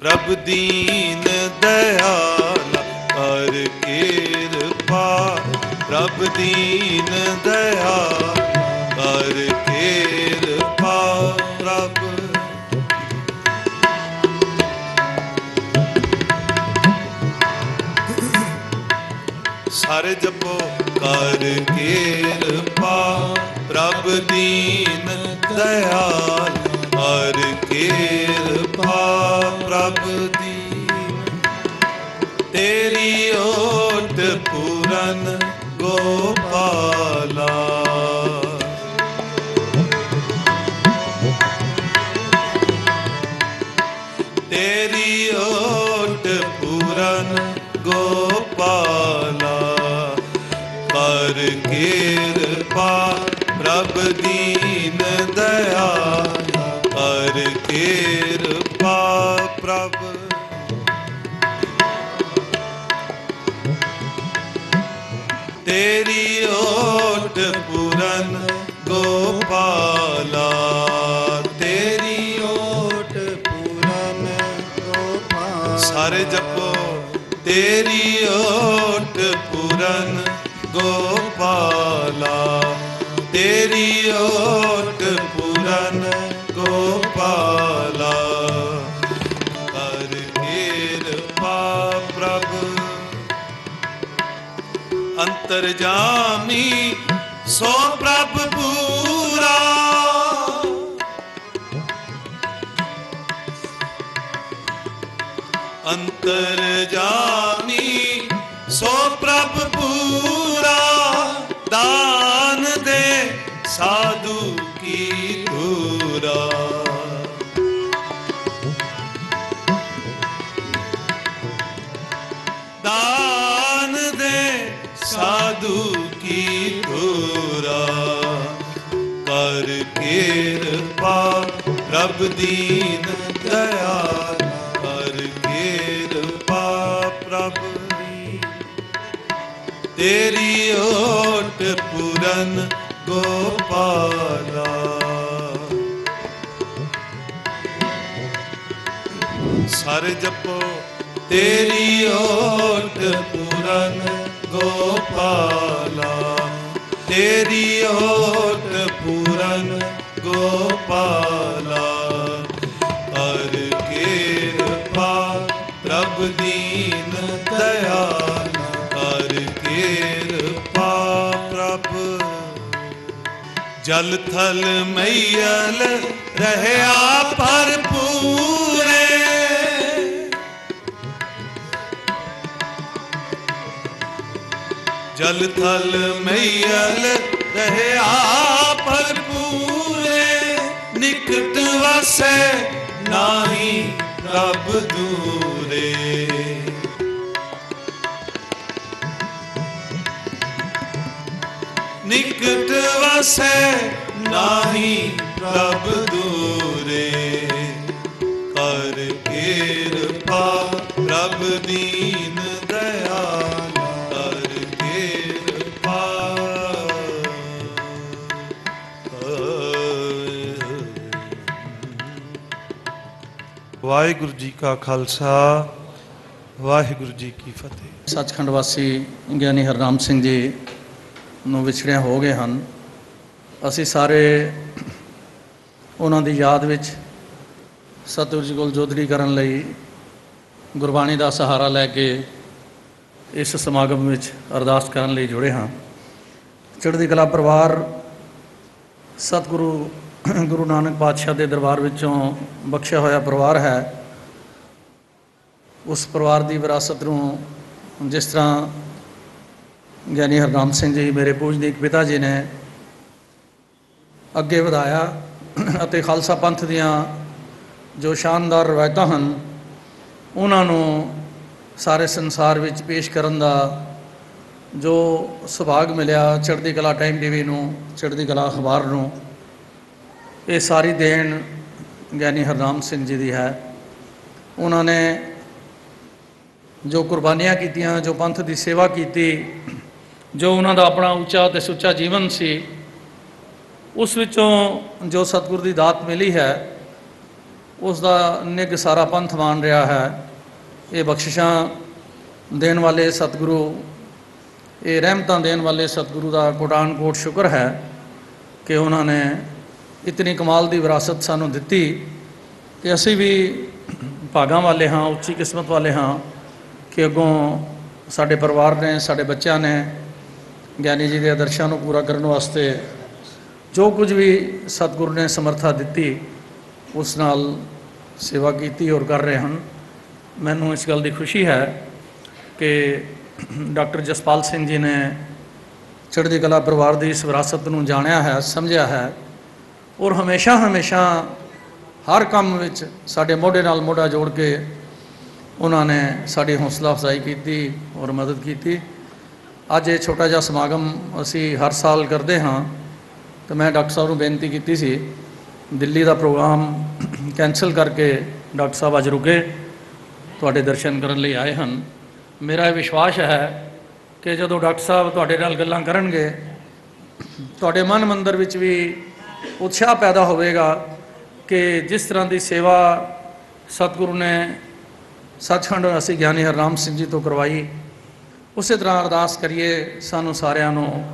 प्रभ दीन दयाला कर कृपा, प्रभ दीन दयाला कर कृपा। प्रभ सारे जपो कर कृपा, प्रभ दीन दयाल कर कृपा। प्रभ दीन तेरी ओट पूरन गोपाला, तेरी ओट पूरन गोपाला कर कृपा। प्रभ दीन दयाला कर कृपा। प्रभ तेरी ओट पूरन गोपाला, तेरी ओट पूरन गोपाला। सारे जपो तेरी ओट पूरन गोपाला, तेरी ओट पूरन गोपाला कर कृपा। प्रभ अंतर्जामी सो प्रभ पूरा, अंतर्जामी सो प्रभ पूरा। दान दे साधु की धूरा, दान दे साधु की धूरा कर कृपा। प्रभ दीन दयाल कर कृपा। प्रभ तेरी ओट पूरन गोपाला, सारे जपो तेरी ओट पूरन गोपाला, तेरी ओट पूरन गोपाला कर कृपा। प्रभ दीन दयाल कर कृपा। प्रभ जल थल मैयल रहया भरपूरे, जल थल मैयल रहया भरपूरे। निकट वसै नाही प्रभ दूरे, निकट वसै नाही प्रभ दूरे कर कृपा। प्रभ दीन दयाल कर कृपा। वाहिगुरु जी का खालसा, वाहिगुरु जी की फतेह। सचखंड वासी ਗਿਆਨੀ ਹਰਨਾਮ ਸਿੰਘ ਜੀ ਨੂੰ ਵਿਛੜਿਆ ਹੋ ਗਏ ਹਨ। ਅਸੀਂ ਸਾਰੇ ਉਹਨਾਂ ਦੀ ਯਾਦ ਵਿੱਚ ਸਤਿਗੁਰੂ ਜੀ ਕੋਲ ਜੋਦੜੀ ਕਰਨ ਲਈ ਗੁਰਬਾਣੀ ਦਾ ਸਹਾਰਾ ਲੈ ਕੇ ਇਸ ਸਮਾਗਮ ਵਿੱਚ ਅਰਦਾਸ ਕਰਨ ਲਈ ਜੁੜੇ ਹਾਂ। ਚੜ੍ਹਦੀ ਕਲਾ ਪਰਿਵਾਰ ਸਤਿਗੁਰੂ ਗੁਰੂ ਨਾਨਕ ਪਾਤਸ਼ਾਹ ਦੇ ਦਰਬਾਰ ਵਿੱਚੋਂ ਬਖਸ਼ਿਆ ਹੋਇਆ ਪਰਿਵਾਰ ਹੈ। ਉਸ ਪਰਿਵਾਰ ਦੀ ਵਿਰਾਸਤ ਨੂੰ ਜਿਸ ਤਰ੍ਹਾਂ ਗਿਆਨੀ ਹਰਨਾਮ ਸਿੰਘ ਜੀ ਮੇਰੇ ਪੂਜਨੀਕ ਪਿਤਾ ਜੀ ਨੇ ਅੱਗੇ ਵਧਾਇਆ ਅਤੇ ਖਾਲਸਾ ਪੰਥ ਦੀਆਂ ਜੋ ਸ਼ਾਨਦਾਰ ਰਵਾਇਤਾਂ ਹਨ ਉਹਨਾਂ ਨੂੰ ਸਾਰੇ ਸੰਸਾਰ ਵਿੱਚ ਪੇਸ਼ ਕਰਨ ਦਾ ਜੋ ਸੁਭਾਗ ਮਿਲਿਆ ਚੜ੍ਹਦੀ ਕਲਾ ਟਾਈਮ ਟੀਵੀ ਨੂੰ, ਚੜ੍ਹਦੀ ਕਲਾ ਅਖਬਾਰ ਨੂੰ, ਇਹ ਸਾਰੀ ਦੇਣ ਗਿਆਨੀ ਹਰਨਾਮ ਸਿੰਘ ਜੀ ਦੀ ਹੈ। ਉਹਨਾਂ ਨੇ ਜੋ ਕੁਰਬਾਨੀਆਂ ਕੀਤੀਆਂ, ਜੋ ਪੰਥ ਦੀ ਸੇਵਾ ਕੀਤੀ, ਜੋ ਉਹਨਾਂ ਦਾ ਆਪਣਾ ਉੱਚਾ ਅਤੇ ਸੁੱਚਾ ਜੀਵਨ ਸੀ, ਉਸ ਵਿੱਚੋਂ ਜੋ ਸਤਿਗੁਰ ਦੀ ਦਾਤ ਮਿਲੀ ਹੈ ਉਸ ਦਾ ਨਿੱਘ ਸਾਰਾ ਪੰਥ ਮਾਣ ਰਿਹਾ ਹੈ। ਇਹ ਬਖਸ਼ਿਸ਼ਾਂ ਦੇਣ ਵਾਲੇ ਸਤਿਗੁਰੂ, ਇਹ ਰਹਿਮਤਾਂ ਦੇਣ ਵਾਲੇ ਸਤਿਗੁਰੂ ਦਾ ਕੋਟਾਨ ਕੋਟ ਸ਼ੁਕਰ ਹੈ ਕਿ ਉਹਨਾਂ ਨੇ ਇਤਨੀ ਕਮਾਲ ਦੀ ਵਿਰਾਸਤ ਸਾਨੂੰ ਦਿੱਤੀ ਕਿ ਅਸੀਂ ਵੀ ਭਾਗਾਂ ਵਾਲੇ ਹਾਂ, ਉੱਚੀ ਕਿਸਮਤ ਵਾਲੇ ਹਾਂ ਕਿ ਅੱਗੋਂ ਸਾਡੇ ਪਰਿਵਾਰ ਨੇ, ਸਾਡੇ ਬੱਚਿਆਂ ਨੇ ਗਿਆਨੀ ਜੀ ਦੇ ਆਦਰਸ਼ਾਂ ਨੂੰ ਪੂਰਾ ਕਰਨ ਵਾਸਤੇ ਜੋ ਕੁਝ ਵੀ ਸਤਿਗੁਰੂ ਨੇ ਸਮਰਥਾ ਦਿੱਤੀ ਉਸ ਨਾਲ ਸੇਵਾ ਕੀਤੀ ਔਰ ਕਰ ਰਹੇ ਹਨ। ਮੈਨੂੰ ਇਸ ਗੱਲ ਦੀ ਖੁਸ਼ੀ ਹੈ ਕਿ ਡਾਕਟਰ ਜਸਪਾਲ ਸਿੰਘ ਜੀ ਨੇ ਚੜ੍ਹਦੀ ਕਲਾ ਪਰਿਵਾਰ ਦੀ ਇਸ ਵਿਰਾਸਤ ਨੂੰ ਜਾਣਿਆ ਹੈ, ਸਮਝਿਆ ਹੈ ਔਰ ਹਮੇਸ਼ਾ ਹਰ ਕੰਮ ਵਿੱਚ ਸਾਡੇ ਮੋਢੇ ਨਾਲ ਮੋਢਾ ਜੋੜ ਕੇ ਉਹਨਾਂ ਨੇ ਸਾਡੀ ਹੌਸਲਾ ਅਫਜ਼ਾਈ ਕੀਤੀ ਔਰ ਮਦਦ ਕੀਤੀ। ਅੱਜ ਇਹ ਛੋਟਾ ਜਿਹਾ ਸਮਾਗਮ ਅਸੀਂ ਹਰ ਸਾਲ ਕਰਦੇ ਹਾਂ ਤੇ ਮੈਂ ਡਾਕਟਰ ਸਾਹਿਬ ਨੂੰ ਬੇਨਤੀ ਕੀਤੀ ਸੀ, ਦਿੱਲੀ ਦਾ ਪ੍ਰੋਗਰਾਮ ਕੈਂਸਲ ਕਰਕੇ ਡਾਕਟਰ ਸਾਹਿਬ ਅੱਜ ਰੁਕੇ, ਤੁਹਾਡੇ ਦਰਸ਼ਨ ਕਰਨ ਲਈ ਆਏ ਹਨ। ਮੇਰਾ ਇਹ ਵਿਸ਼ਵਾਸ ਹੈ ਕਿ ਜਦੋਂ ਡਾਕਟਰ ਸਾਹਿਬ ਤੁਹਾਡੇ ਨਾਲ ਗੱਲਾਂ ਕਰਨਗੇ ਤੁਹਾਡੇ ਮਨ ਮੰਦਰ ਵਿੱਚ ਵੀ ਉਤਸ਼ਾਹ ਪੈਦਾ ਹੋਵੇਗਾ ਕਿ ਜਿਸ ਤਰ੍ਹਾਂ ਦੀ ਸੇਵਾ ਸਤਿਗੁਰੂ ਨੇ ਸੱਚਖੰਡ ਅਸੀਂ ਗਿਆਨੀ ਹਰਨਾਮ ਸਿੰਘ ਜੀ ਤੋਂ ਕਰਵਾਈ, ਉਸੇ ਤਰ੍ਹਾਂ ਅਰਦਾਸ ਕਰੀਏ ਸਾਨੂੰ ਸਾਰਿਆਂ ਨੂੰ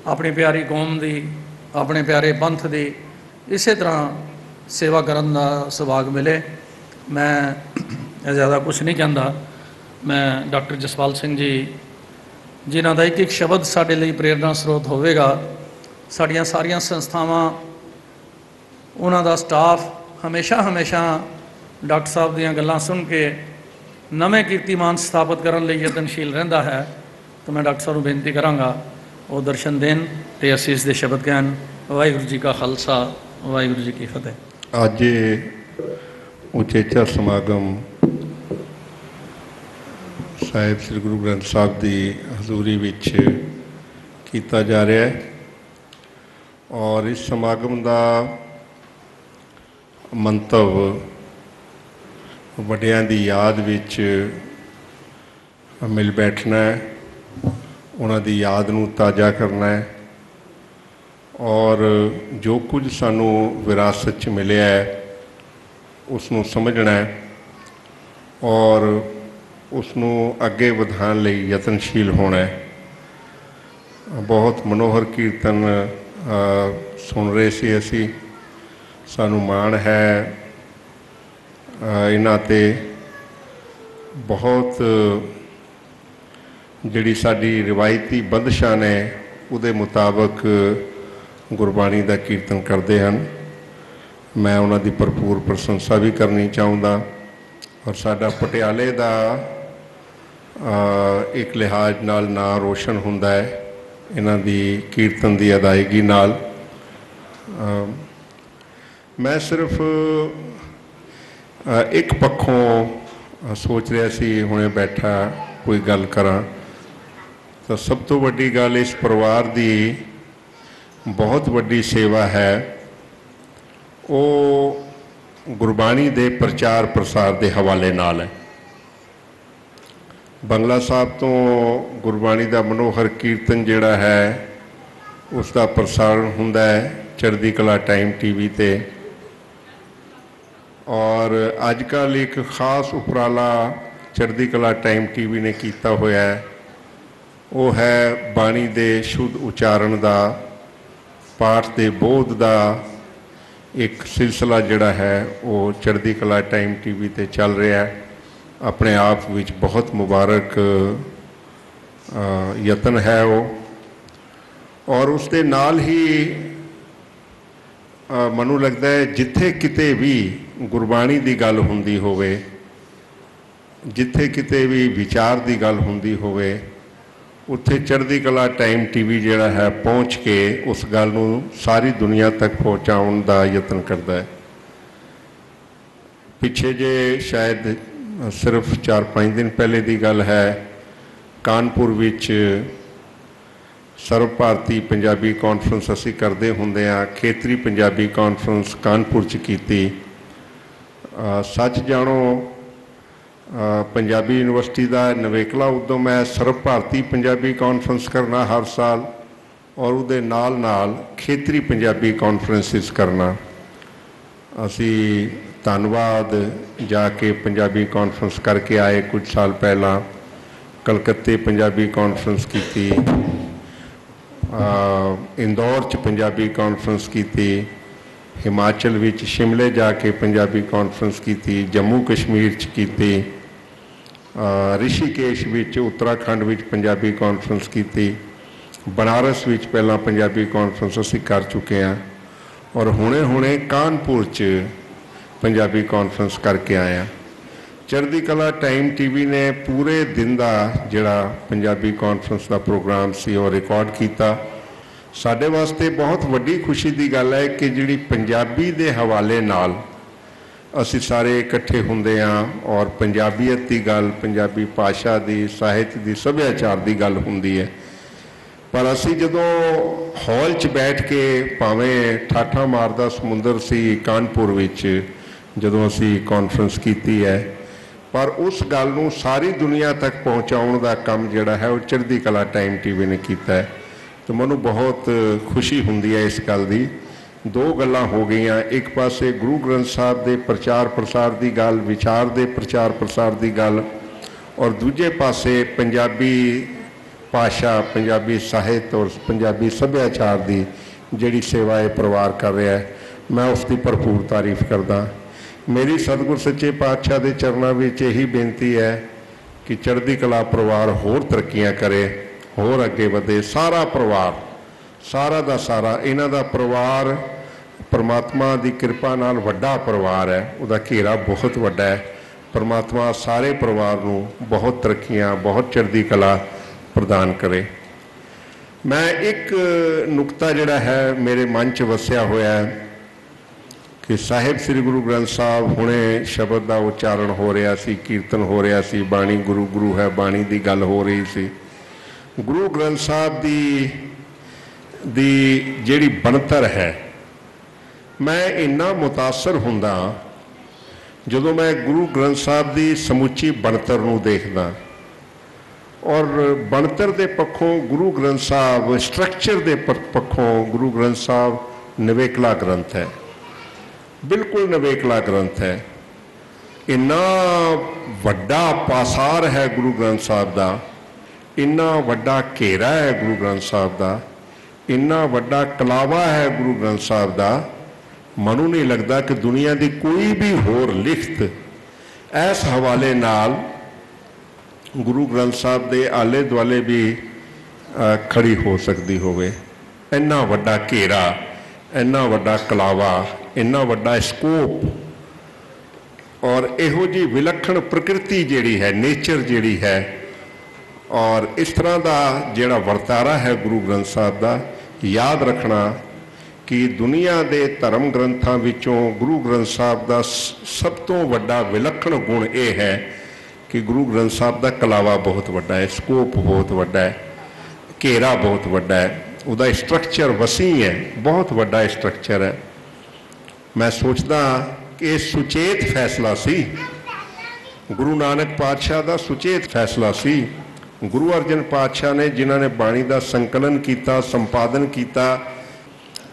ਆਪਣੀ ਪਿਆਰੀ ਕੌਮ ਦੀ, ਆਪਣੇ ਪਿਆਰੇ ਪੰਥ ਦੀ ਇਸੇ ਤਰ੍ਹਾਂ ਸੇਵਾ ਕਰਨ ਦਾ ਸੁਭਾਗ ਮਿਲੇ। ਮੈਂ ਜ਼ਿਆਦਾ ਕੁਝ ਨਹੀਂ ਕਹਿੰਦਾ। ਮੈਂ ਡਾਕਟਰ ਜਸਪਾਲ ਸਿੰਘ ਜੀ ਜਿਨ੍ਹਾਂ ਦਾ ਇੱਕ ਸ਼ਬਦ ਸਾਡੇ ਲਈ ਪ੍ਰੇਰਨਾ ਸਰੋਤ ਹੋਵੇਗਾ, ਸਾਡੀਆਂ ਸਾਰੀਆਂ ਸੰਸਥਾਵਾਂ, ਉਹਨਾਂ ਦਾ ਸਟਾਫ ਹਮੇਸ਼ਾ ਡਾਕਟਰ ਸਾਹਿਬ ਦੀਆਂ ਗੱਲਾਂ ਸੁਣ ਕੇ ਨਵੇਂ ਕੀਰਤੀਮਾਨ ਸਥਾਪਿਤ ਕਰਨ ਲਈ ਯਤਨਸ਼ੀਲ ਰਹਿੰਦਾ ਹੈ। ਤਾਂ ਮੈਂ ਡਾਕਟਰ ਸਾਹਿਬ ਨੂੰ ਬੇਨਤੀ ਕਰਾਂਗਾ ਉਹ ਦਰਸ਼ਨ ਦੇਣ ਤੇ ਅਸੀਸ ਦੇ ਸ਼ਬਦ ਕਹਿਣ। ਵਾਹਿਗੁਰੂ ਜੀ ਕਾ ਖਾਲਸਾ, ਵਾਹਿਗੁਰੂ ਜੀ ਕੀ ਫਤਿਹ। ਅੱਜ ਉਚੇਚਾ ਸਮਾਗਮ ਸਾਹਿਬ ਸ੍ਰੀ ਗੁਰੂ ਗ੍ਰੰਥ ਸਾਹਿਬ ਦੀ ਹਜ਼ੂਰੀ ਵਿੱਚ ਕੀਤਾ ਜਾ ਰਿਹਾ ਹੈ ਔਰ ਇਸ ਸਮਾਗਮ ਦਾ ਮੰਤਵ ਵੱਡਿਆਂ ਦੀ ਯਾਦ ਵਿੱਚ ਮਿਲ ਬੈਠਣਾ ਹੈ, ਉਹਨਾਂ ਦੀ ਯਾਦ ਨੂੰ ਤਾਜ਼ਾ ਕਰਨਾ ਹੈ ਔਰ ਜੋ ਕੁਝ ਸਾਨੂੰ ਵਿਰਾਸਤ 'ਚ ਮਿਲਿਆ ਹੈ ਉਸ ਨੂੰ ਸਮਝਣਾ ਹੈ ਔਰ ਉਸ ਨੂੰ ਅੱਗੇ ਵਧਾਉਣ ਲਈ ਯਤਨਸ਼ੀਲ ਹੋਣਾ ਹੈ। ਬਹੁਤ ਮਨੋਹਰ ਕੀਰਤਨ ਸੁਣ ਰਹੇ ਸੀ ਅਸੀਂ, ਸਾਨੂੰ ਮਾਣ ਹੈ ਇਹਨਾਂ 'ਤੇ। ਬਹੁਤ ਜਿਹੜੀ ਸਾਡੀ ਰਿਵਾਇਤੀ ਬੰਦਸ਼ਾਂ ਨੇ ਉਹਦੇ ਮੁਤਾਬਕ ਗੁਰਬਾਣੀ ਦਾ ਕੀਰਤਨ ਕਰਦੇ ਹਨ। ਮੈਂ ਉਹਨਾਂ ਦੀ ਭਰਪੂਰ ਪ੍ਰਸ਼ੰਸਾ ਵੀ ਕਰਨੀ ਚਾਹੁੰਦਾ ਔਰ ਸਾਡਾ ਪਟਿਆਲੇ ਦਾ ਇੱਕ ਲਿਹਾਜ਼ ਨਾਲ ਨਾਂ ਰੋਸ਼ਨ ਹੁੰਦਾ ਹੈ ਇਹਨਾਂ ਦੀ ਕੀਰਤਨ ਦੀ ਅਦਾਇਗੀ ਨਾਲ। ਮੈਂ ਸਿਰਫ ਇੱਕ ਪੱਖੋਂ ਸੋਚ ਰਿਹਾ ਸੀ ਹੁਣੇ ਬੈਠਾ ਕੋਈ ਗੱਲ ਕਰਾਂ ਤਾਂ ਸਭ ਤੋਂ ਵੱਡੀ ਗੱਲ ਇਸ ਪਰਿਵਾਰ ਦੀ ਬਹੁਤ ਵੱਡੀ ਸੇਵਾ ਹੈ, ਉਹ ਗੁਰਬਾਣੀ ਦੇ ਪ੍ਰਚਾਰ ਪ੍ਰਸਾਰ ਦੇ ਹਵਾਲੇ ਨਾਲ ਹੈ। ਬੰਗਲਾ ਸਾਹਿਬ ਤੋਂ ਗੁਰਬਾਣੀ ਦਾ ਮਨੋਹਰ ਕੀਰਤਨ ਜਿਹੜਾ ਹੈ ਉਸ ਦਾ ਪ੍ਰਸਾਰਣ ਹੁੰਦਾ ਹੈ ਚੜ੍ਹਦੀ ਕਲਾ ਟਾਈਮ TV 'ਤੇ ਔਰ ਅੱਜ ਕੱਲ੍ਹ ਇੱਕ ਖਾਸ ਉਪਰਾਲਾ ਚੜ੍ਹਦੀ ਕਲਾ ਟਾਈਮ TV ਨੇ ਕੀਤਾ ਹੋਇਆ ਹੈ, ਉਹ ਹੈ ਬਾਣੀ ਦੇ ਸ਼ੁੱਧ ਉਚਾਰਨ ਦਾ, ਪਾਠ ਦੇ ਬੋਧ ਦਾ ਇੱਕ ਸਿਲਸਿਲਾ ਜਿਹੜਾ ਹੈ ਉਹ ਚੜ੍ਹਦੀ ਕਲਾ ਟਾਈਮ TV 'ਤੇ ਚੱਲ ਰਿਹਾ ਹੈ। ਆਪਣੇ ਆਪ ਵਿੱਚ ਬਹੁਤ ਮੁਬਾਰਕ ਯਤਨ ਹੈ ਉਹ ਔਰ ਉਸ ਦੇ ਨਾਲ ਹੀ ਮੈਨੂੰ ਲੱਗਦਾ ਹੈ ਜਿੱਥੇ ਕਿਤੇ ਵੀ ਗੁਰਬਾਣੀ ਦੀ ਗੱਲ ਹੁੰਦੀ ਹੋਵੇ, ਜਿੱਥੇ ਕਿਤੇ ਵੀ ਵਿਚਾਰ ਦੀ ਗੱਲ ਹੁੰਦੀ ਹੋਵੇ, ਉੱਥੇ ਚੜ੍ਹਦੀ ਕਲਾ ਟਾਈਮ TV ਜਿਹੜਾ ਹੈ ਪਹੁੰਚ ਕੇ ਉਸ ਗੱਲ ਨੂੰ ਸਾਰੀ ਦੁਨੀਆ ਤੱਕ ਪਹੁੰਚਾਉਣ ਦਾ ਯਤਨ ਕਰਦਾ ਹੈ। ਪਿੱਛੇ ਜੇ ਸ਼ਾਇਦ ਸਿਰਫ 4-5 ਦਿਨ ਪਹਿਲੇ ਦੀ ਗੱਲ ਹੈ, ਕਾਨਪੁਰ ਵਿੱਚ ਸਰਵ ਭਾਰਤੀ ਪੰਜਾਬੀ ਕਾਨਫਰੰਸ ਅਸੀਂ ਕਰਦੇ ਹੁੰਦੇ ਹਾਂ, ਖੇਤਰੀ ਪੰਜਾਬੀ ਕਾਨਫਰੰਸ ਕਾਨਪੁਰ 'ਚ ਕੀਤੀ। ਸੱਚ ਜਾਣੋ ਪੰਜਾਬੀ ਯੂਨੀਵਰਸਿਟੀ ਦਾ ਨਵੇਕਲਾ ਉਦਮ ਹੈ ਸਰਵ ਭਾਰਤੀ ਪੰਜਾਬੀ ਕਾਨਫਰੰਸ ਕਰਨਾ ਹਰ ਸਾਲ ਔਰ ਉਹਦੇ ਨਾਲ ਖੇਤਰੀ ਪੰਜਾਬੀ ਕਾਨਫਰੰਸਿਸ ਕਰਨਾ। ਅਸੀਂ ਧੰਨਵਾਦ। जाके पंजाबी कॉन्फ्रेंस करके आए कुछ साल पहला, कलकत्ते पंजाबी कॉन्फ्रेंस की थी, इंदौर च पंजाबी कॉन्फ्रेंस की थी, हिमाचल विच शिमले जाके पंजाबी कॉन्फ्रेंस की थी, जम्मू कश्मीर च की थी, ऋषिकेश विच उत्तराखंड विच पंजाबी कॉन्फ्रेंस की थी, बनारस विच पहला पंजाबी कॉन्फ्रेंस असी कर चुके हैं और हुणे हुणे कानपुर च पंजाबी कॉन्फ्रेंस करके आया। चढ़दी कला टाइम टीवी ने पूरे दिन का जिहड़ा पंजाबी कॉन्फ्रेंस का प्रोग्राम सी वो रिकॉर्ड किया। साडे वास्ते बहुत वड्डी खुशी की गल है कि जिहड़ी पंजाबी दे हवाले नाल असी सारे इकट्ठे हुंदे हां और पंजाबीयत की गल, पंजाबी भाषा की, साहित्य की, सभ्याचार की गल हुंदी है। पर असी जदों हॉल च बैठ के भावें ठाठा मारदा समुंदर सी कानपुर विच जदों असी कॉन्फ्रेंस की है, पर उस गल नूं सारी दुनिया तक पहुँचाउण दा काम जिहड़ा है वो चढ़दी कला टाइम टीवी ने कीता है। तो मैनूं बहुत खुशी हुंदी है इस गल दी। दो गल्लां हो गईयां, एक पासे गुरु ग्रंथ साहब दे प्रचार प्रसार की गल, विचार दे प्रचार प्रसार की गल, और दूजे पासे पंजाबी भाषा, पंजाबी साहित्य और पंजाबी सभ्याचार की जिहड़ी सेवा ये परिवार कर रहा है, मैं उसकी भरपूर तारीफ करदा। मेरी सतगुर सच्चे पातशाह के चरणों में यही बेनती है कि चढ़दी कला परिवार होर तरक्कियां करे, होर अगे बढ़े। सारा परिवार, सारा का सारा इन्हां दा परिवार परमात्मा की कृपा नाल वड्डा परिवार है, उहदा घेरा बहुत वड्डा है। परमात्मा सारे परिवार नूं बहुत तरक्कियां, बहुत चढ़दी कला प्रदान करे। मैं एक नुकता जिहड़ा है मेरे मन च वसिया होया है कि साहिब श्री गुरु ग्रंथ साहब हुणे शब्द का उच्चारण हो रहा सी, कीर्तन हो रहा सी, बाणी गुरु गुरु है बाणी की गल हो रही सी। गुरु ग्रंथ साहब दी जिहड़ी बनतर है, मैं इन्ना मुतासर हुंदा जदों मैं गुरु ग्रंथ साहब की समुची बनतर नूं देखदा। और बनतर के पक्षों गुरु ग्रंथ साहब, स्ट्रक्चर के पक्षों गुरु ग्रंथ साहब निवेकला ग्रंथ है, बिल्कुल नवेकला ग्रंथ है। इन्ना वड्डा पासार है गुरु ग्रंथ साहब का, इन्ना वड्डा घेरा है गुरु ग्रंथ साहब का, इन्ना वड्डा कलावा है गुरु ग्रंथ साहब का। मनु नहीं लगता कि दुनिया की कोई भी होर लिखत इस हवाले नाल गुरु ग्रंथ साहब के आले दुआले भी खड़ी हो सकती होवे। इन्ना वड्डा घेरा, इन्ना वड्डा कलावा, इन्ना वड्डा स्कोप और इहो जी विलक्षण प्रकृति जिहड़ी है, नेचर जिहड़ी है, और इस तरह का जिहड़ा वर्तारा है गुरु ग्रंथ साहब का। याद रखना कि दुनिया के धर्म ग्रंथों विचों गुरु ग्रंथ साहब का सब तो वड्डा विलक्षण गुण यह है कि गुरु ग्रंथ साहब का कलावा बहुत वड्डा है, स्कोप बहुत वड्डा है, घेरा बहुत वड्डा है, उसका स्ट्रक्चर वसी है, बहुत वड्डा स्ट्रक्चर है। मैं सोचदा कि यह सुचेत फैसला सी, गुरु नानक पातशाह का सुचेत फैसला सी। गुरु अर्जन पातशाह ने जिन्होंने बाणी का संकलन किया, संपादन किया,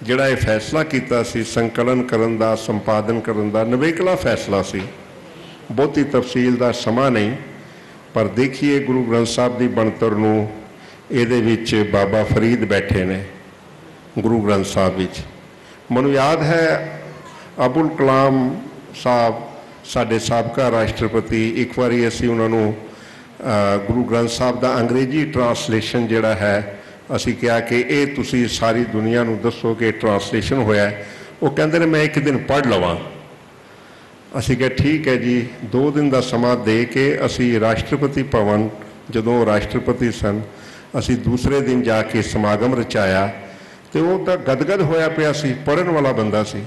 जिहड़ा यह फैसला किया सी संकलन करन दा, संपादन करन दा, नवेकला फैसला सी। बहुती तफसील का समा नहीं, पर देखिए गुरु ग्रंथ साहब की बनतर नूं, इहदे विच बाबा फरीद बैठे ने गुरु ग्रंथ साहब विच। मैनूं याद है अबुल कलाम साहब साडे साबका राष्ट्रपति, एक बारी असी उन्होंने गुरु ग्रंथ साहब का अंग्रेजी ट्रांसलेशन जिहड़ा है असी कहा कि ये तुसी सारी दुनिया नूं दसो कि ट्रांसलेशन होया है। वो कहते हैं मैं एक दिन पढ़ लवां। असी कहा ठीक है जी। 2 दिन का समा दे के असी राष्ट्रपति भवन जदों राष्ट्रपति सन, असी दूसरे दिन जाके समागम रचाया तो वो तो गदगद होया पिया सी, पढ़न वाला बंदा सी।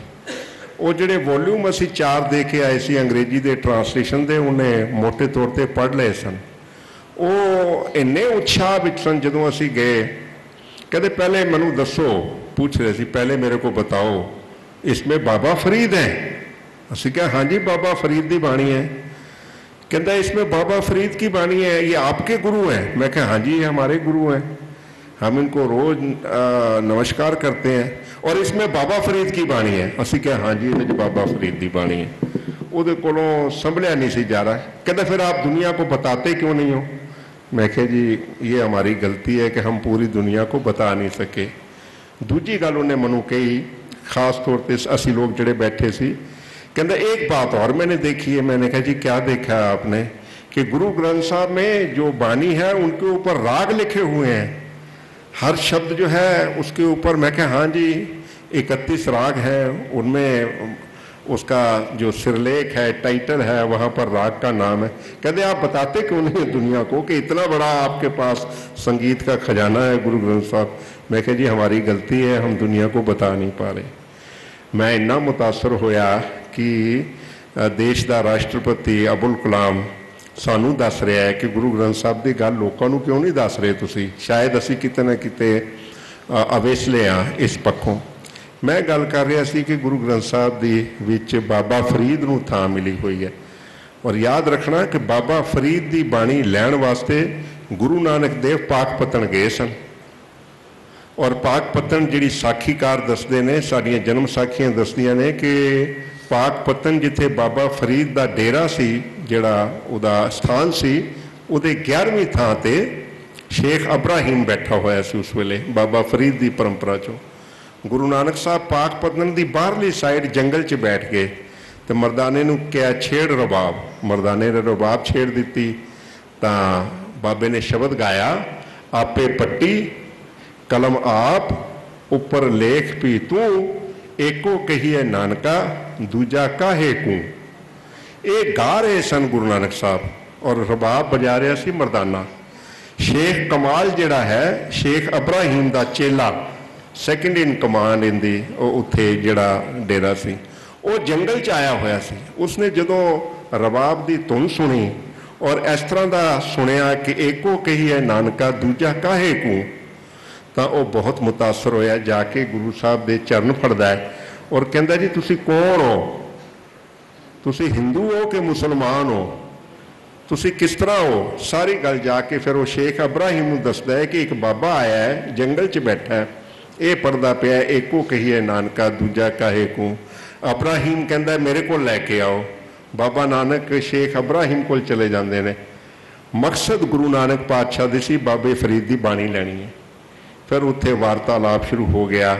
वो जिहड़े वॉल्यूम असी 4 दे के आए सी अंग्रेजी के ट्रांसलेशन के, उन्हें मोटे तौर पर पढ़ लए सन। वो इन्ने उत्साह विच सन जदों असी गए, कहते पहले मैनू दसो, पूछ रहे सी पहले मेरे को बताओ इसमें बाबा फरीद है। असी कहा हाँ जी बाबा फरीद की बाणी है। कहता इसमें बाबा फरीद की बाणी है, ये आपके गुरु हैं? मैं कहा हाँ जी ये हमारे गुरु हैं, हम इनको रोज नमस्कार करते हैं, और इसमें बाबा फरीद की बाणी है। असी कहा हाँ जी इन्हें बाबा फरीद की बाणी है। ਉਹਦੇ ਕੋਲੋਂ संभलिया नहीं सी जा रहा। कहता फिर आप दुनिया को बताते क्यों नहीं हो? मैं कहा जी ये हमारी गलती है कि हम पूरी दुनिया को बता नहीं सके। दूजी गल उन्हें मनु कही, खास तौर पर असी लोग जड़े बैठे सी, कहता एक बात और मैंने देखी है। मैंने कहा जी क्या देखा है आपने? कि गुरु ग्रंथ साहब में जो बानी है उनके ऊपर राग लिखे हुए हैं, हर शब्द जो है उसके ऊपर। मैं कहा हाँ जी 31 राग हैं, उनमें उसका जो सिरलेख है, टाइटल है, वहाँ पर राग का नाम है। कहते आप बताते क्यों नहीं दुनिया को कि इतना बड़ा आपके पास संगीत का खजाना है गुरु ग्रंथ साहब? मैं कहा जी हमारी गलती है, हम दुनिया को बता नहीं पा रहे। मैं इन्ना मुतासर होया कि देश का राष्ट्रपति अबुल कलाम सानू दस रहा है कि गुरु ग्रंथ साहब की गल लोगों को क्यों नहीं दस रहे तुसी? शायद असी किते ना किते अवेसले हाँ इस पक्षों। मैं गल कर रहा सी कि गुरु ग्रंथ साहब दी विच बाबा फरीद नूं थां मिली हुई है। और याद रखना कि बाबा फरीद की बाणी लैण वास्ते गुरु नानक देव पाकपतन गए सन। और पाकपतन जिहड़ी साखीकार दसदे ने, साडियां जन्म साखियां दसदियां ने कि पाकपतन जिथे बाबा फरीद का डेरा सी, जिहड़ा उहदा स्थान सी, उहदे 11वीं थां ते शेख अब्राहिम बैठा होया सी उस वेले बाबा फरीद की परंपरा चों। गुरु नानक साहब पाकपतन की बाहरली साइड जंगल च बैठ गए तो मरदाने नूं कहा छेड़ रबाब। मरदाने ने रबाब छेड़ दी तो बाबे ने शब्द गाया, आपे पट्टी कलम आप उपर लेख भी तू, एको कहिए नानका दूजा काहे कू। ये गा रहे सन गुरु नानक साहब और रबाब बजा रहा सी मरदाना। शेख कमाल जिहड़ा है शेख अब्राहिम का चेला, सैकेंड इन कमांड इंदी उत्थे जिहड़ा डेरा सी, वो जंगल च आया होया सी। उसने जदों रबाब की धुन सुनी और इस तरह का सुनिया कि एको कहिए नानका दूजा काहे कू, तो वह बहुत मुतासर होया। जाके गुरु साहब के चरण फड़दा है और कहता जी तुसी कौन हो? तुसी हिंदू हो कि मुसलमान हो? तुसी किस तरह हो? सारी गल जाके फिर वो शेख अब्राहिम नूं दसदा है कि एक बाबा आया है, जंगल च बैठा है, ये पढ़दा पिया एको कहिए नानका दूजा काहे कू। अब्राहिम कहता मेरे को लैके आओ। बाबा नानक शेख अब्राहिम को चले जाते हैं। मकसद गुरु नानक पातशाह दी सी बाबे फरीद की बाणी लैनी है। फिर उत्थे वार्तालाप शुरू हो गया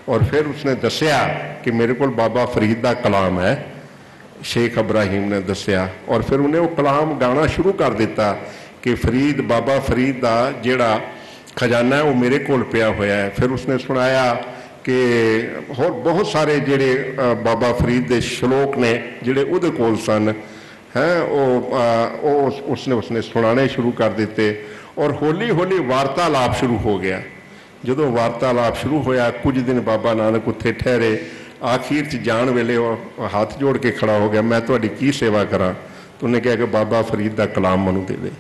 और फिर उसने दसिया कि मेरे को बाबा फरीद का कलाम है। शेख अब्राहिम ने दसिया और फिर उन्हें वो कलाम गाना शुरू कर दिता कि फरीद बाबा फरीद का जिहड़ा खजाना है वो मेरे को पिया होया है। फिर उसने सुनाया कि होर बहुत सारे जिहड़े बाबा फरीद के श्लोक ने जिहड़े उहदे कोल सन हैं उसने सुनाने शुरू कर दिते और हौली हौली वार्तालाप शुरू हो गया। जदों वार्तालाप शुरू होया कुछ दिन बाबा नानक उत्थे ठहरे। आखिर च जान वेले हाथ जोड़ के खड़ा हो गया, मैं तुहाडी की सेवा करा? तो उन्हें कहा कि बाबा फरीद का कलाम मनु दे दे।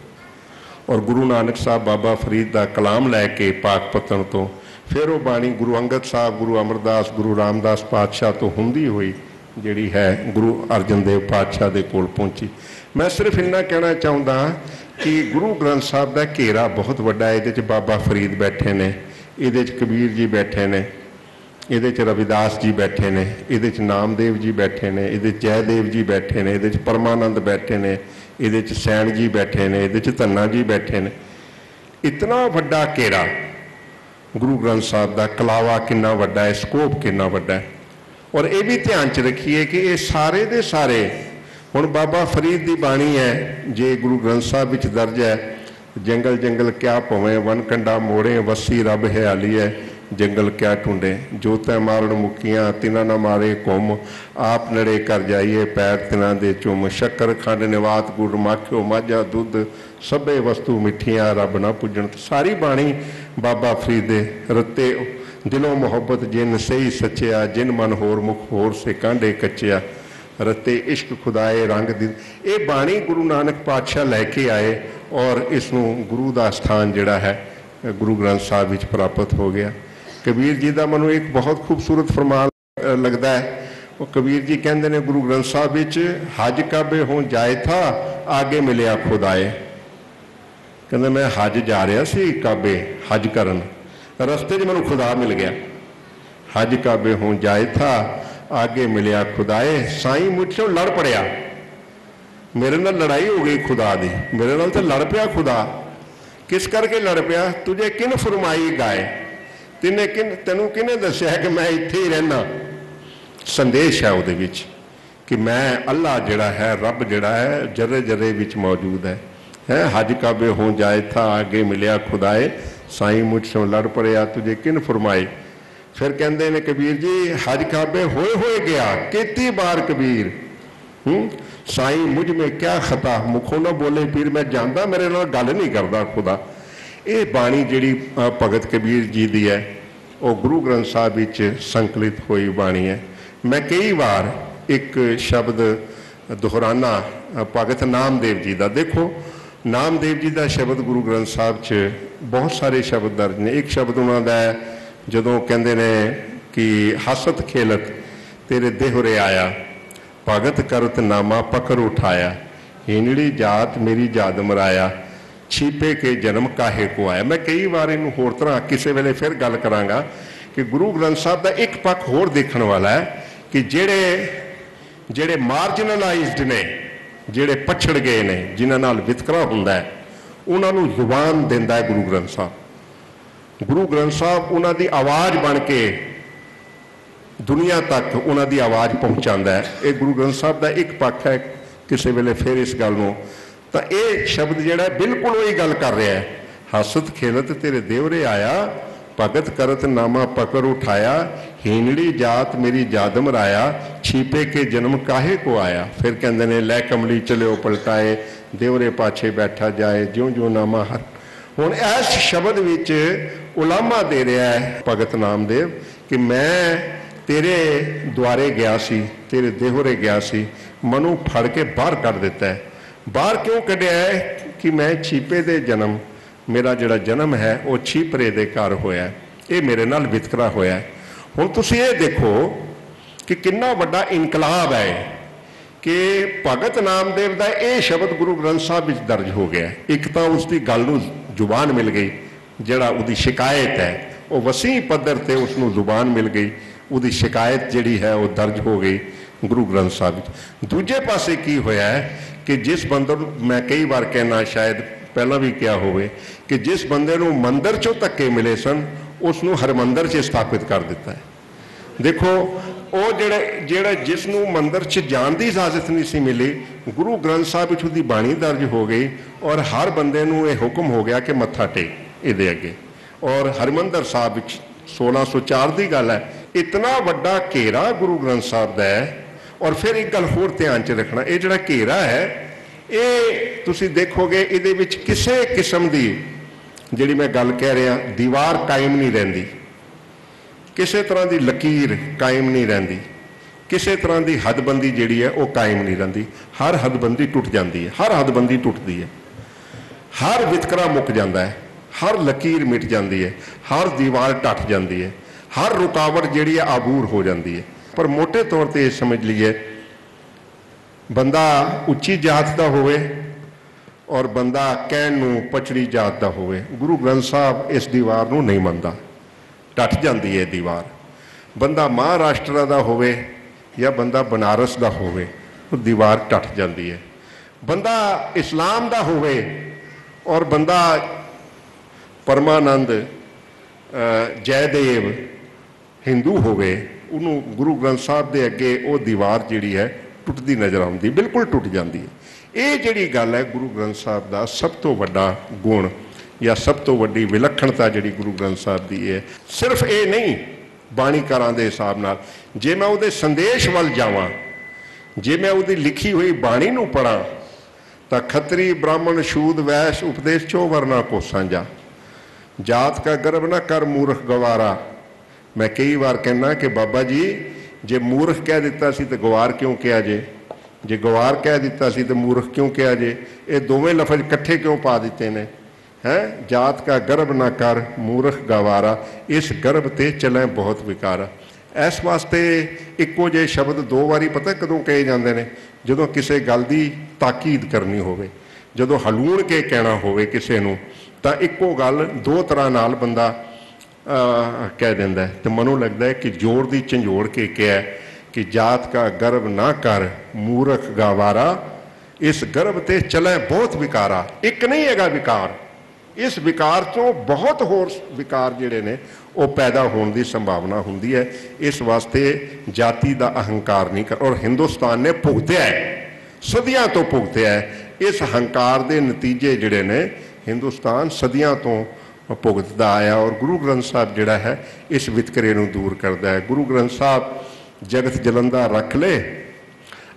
और गुरु नानक साहब बाबा फरीद का कलाम लैके पाकपतन तो फिर वो बाणी गुरु अंगद साहब, गुरु अमरदास, गुरु रामदास पातशाह तो हुंदी हुई जिहड़ी है गुरु अर्जन देव पातशाह दे कोल पहुंची। मैं सिर्फ इन्ना कहना चाहुंदा कि गुरु ग्रंथ साहब का घेरा बहुत वड्डा है। इहदे च बाबा फरीद बैठे ने, इहदे च कबीर जी बैठे ने, इहदे च रविदास जी बैठे ने, इहदे च नामदेव जी बैठे ने, इहदे च जयदेव जी बैठे ने, इहदे च परमानंद बैठे ने, इहदे च सैन जी बैठे ने, इहदे च धन्ना जी बैठे ने। इतना वड्डा घेरा गुरु ग्रंथ साहब का, कलावा कितना वड्डा है, स्कोप कितना वड्डा है। और ये भी ध्यान च रखिए कि ये सारे दे सारे हुण बाबा फरीद की बाणी है जे गुरु ग्रंथ साहब विच दर्ज है, जंगल जंगल क्या पवें वन कंडा मोड़े वसी रब हयाली है, जंगल क्या ढूंढे जो तै मारण मुक्कियां तिना न मारे कुम, आप नड़े कर जाइए पैर तिना दे चुम, शक्कर खंड निवात गुड़ माखियो माझा दुध, सभे वस्तु मिठियां रब ना पुजन। सारी बाणी बाबा फरीद दे रत्ते दिलों मोहब्बत जिन सही सच्चिया, जिन मन होर मुख होर से कांडे कच्चिया, रत्ते इश्क खुदाए रंग दी। ये बाणी गुरु नानक पातशाह लैके आए और इसनों गुरु का स्थान जिहड़ा है गुरु ग्रंथ साहब विच प्राप्त हो गया। कबीर जी का मैनूं एक बहुत खूबसूरत फरमान लगता है। वो कबीर जी कहते हैं गुरु ग्रंथ साहब विच हज काबे हों जाए था आगे मिलिया खुदाए। कहते मैं हज जा रहा सी काबे हज करन, रस्ते च मैनूं खुदा मिल गया। हज काबे हों जाए था आगे मिलिया खुदाए साईं मुझसे लड़ पड़िया मेरे नाल लड़ाई हो गई खुदा दी मेरे नाल तो लड़ पिया खुदा किस करके लड़ पिया तुझे किन फरमाई गाए तेनू किने दसिया कि मैं इत्थे ही रहना संदेश है उहदे विच कि मैं अल्लाह जिहड़ा है रब जिहड़ा है जरे जरे विच मौजूद है हज काबे हो जाए था आगे मिलिया खुदाए साईं मुझसे लड़ पड़िया तुझे किन फरमाई फिर कहते ने कबीर जी हज काबे होए गया कितनी बार कबीर साईं मुझ में क्या खता मुखों ना बोले पीर मैं जानता मेरे नाल गल नहीं करता खुदा ये बाणी जिहड़ी भगत कबीर जी दी है वो गुरु ग्रंथ साहब विच संकलित हुई बाणी है। मैं कई बार एक शब्द दोहराना भगत नामदेव जी का देखो नामदेव जी का शब्द गुरु ग्रंथ साहब च बहुत सारे शब्द दर्ज ने एक शब्द उन्होंने है जदों कहते ने कि हसत खेलत तेरे देहरे आया भगत करत नामा पकड़ उठाया हिंजड़ी जात मेरी जाद मराया छीपे के जन्म काहे को आया। मैं कई बार इन होर तरह किसी वेले फिर गल करांगा कि गुरु ग्रंथ साहब का एक पक्ष होर देखने वाला है कि जेड़े मार्जिनलाइज्ड ने जेड़े पछड़ गए ने जिन्हां नाल वितकरा हुंदा है उन्होंने जुबान देंदा है गुरु ग्रंथ साहब। गुरु ग्रंथ साहब उन्हां दी आवाज़ बन के दुनिया तक उन्हां दी आवाज़ पहुँचाता है। ये गुरु ग्रंथ साहब का एक पक्ष है किसी वेले फिर इस गल नूं तो ये शब्द जिहड़ा बिल्कुल वही गल कर रहा है हसत खेलत तेरे देवरे आया भगत करत नामा पकड़ उठाया हीनड़ी जात मेरी जादम राया छीपे के जन्म काहे को आया। फिर कहते ने लै कमली चलियो पलटाए देवरे पाछे बैठा जाए ज्यों ज्यों नामा हर हुण इस शब्द विच उलामा दे रहा है भगत नामदेव कि मैं तेरे द्वारे गया सी तेरे देवरे गया सी मनु फड़ के बाहर कर दिता है। बाहर क्यों कढ़िया है कि मैं छीपे दे जन्म मेरा जिहड़ा जन्म है वो छीपरे दे घर होया ये मेरे नाल वितकरा होया। हुण तुसीं ये देखो कि कितना वड्डा इनकलाब है कि भगत नामदेव का यह शब्द गुरु ग्रंथ साहब विच दर्ज हो गया। एक तो उसकी गल नूं जुबान मिल गई जिहड़ा उहदी शिकायत है वो वसीह पद्धर ते उसनूं जुबान मिल गई उहदी शिकायत जिहड़ी है वो दर्ज हो गई गुरु ग्रंथ साहब विच। दूजे पासे की होया है कि जिस बंदे मैं कई बार कहना शायद पहला भी क्या होवे कि जिस बंदे नूं मंदिर चों धक्के मिले सन उसनूं हरमंदर च स्थापित कर दिता है। देखो वो जेड़ा जिसनूं मंदिर च जाण दी इजाजत नहीं सी मिली गुरु ग्रंथ साहब विच उहदी बाणी दर्ज हो गई और हर बंदे नूं ये हुक्म हो गया कि मत्था टेक इहदे अगे। और हरमंदर साहब विच 1604 की गल है इतना वड्डा घेरा गुरु ग्रंथ साहब का है। और फिर एक गल होर ध्यान च रखना ये जिहड़ा घेरा है ये तुसीं देखोगे इहदे विच किसी किस्म की जिहड़ी मैं गल कह रहा दीवार कायम नहीं रहिंदी किसी तरह की लकीर कायम नहीं रहिंदी किसी तरह की हदबंदी जिहड़ी है वो कायम नहीं रहिंदी। हर हदबंदी टुट जाती है हर हदबंदी टुटती है हर वितकरा मुक जाता है हर लकीर मिट जाती है हर दीवार टट जाती है हर रुकावट जिहड़ी है आबूर हो जाती है। पर मोटे तौर पर यह समझ लीए बंदा उच्ची जात का होवे और बंदा कहण नूं पछड़ी जात का होवे गुरु ग्रंथ साहब इस दीवार नूं नहीं मनदा टट जाती है दीवार। बंदा महाराष्ट्र का होवे या बंदा बनारस का होवे वो दीवार टट जाती है। बंदा इस्लाम का होवे और बंदा परमानंद जयदेव हिंदू होवे उन्होंने गुरु ग्रंथ साहब के अगे वो दीवार जिहड़ी है टुटती नज़र आती बिल्कुल टुट जाती है। ये जिहड़ी गल है गुरु ग्रंथ साहब का सब तो वड्डा गुण या सब तो वड्डी विलक्षणता जिहड़ी गुरु ग्रंथ साहब की है। सिर्फ ये नहीं बाणीकारां दे हिसाब नाल जे मैं उहदे संदेश वल जावां जे मैं उहदी लिखी हुई बाणी नूं पढ़ां तां खत्री ब्राह्मण शूद वैश्य उपदेश चो वरना को साझा जात का गर्व न कर मूर्ख गवारा। मैं कई बार कहना कि बाबा जी जे मूर्ख कह दिता सी तो गवार क्यों कहा जे गवार कह दिता सी तो मूर्ख क्यों कहा जे ये दोवें लफज कट्ठे क्यों पा दिते ने हैं। जात का गर्व ना कर मूर्ख गवारा इस गर्भ ते चलें बहुत विकारा। इस वास्ते इक्को जे शब्द दो बारी पता कदों कहे जाते हैं जदों किसी गल की ताकीद करनी होवे जदों हलूण के कहना होवे किसी नूं तां इक्को गल दो तरह नाल बंदा कह दिंदा है। तो मनो लगता है कि जोड़ की झंझोड़ के कहा कि जात का गर्व ना कर मूर्ख गवारा, इस गर्भ ते चले बहुत विकारा। एक नहीं हैगा विकार, इस विकार चों बहुत होर विकार जिहड़े ने वो पैदा होने की संभावना हुंदी है। इस वास्ते जाति का अहंकार नहीं कर, और हिंदुस्तान ने भुगत्या है, सदियां तो भुगत्या है। इस अहंकार के नतीजे जिहड़े ने हिंदुस्तान सदियां तो भुगतदा आया, और गुरु ग्रंथ साहब जिहड़ा है इस वितकरे नूं दूर करता है। गुरु ग्रंथ साहब जगत जलंदा रख ले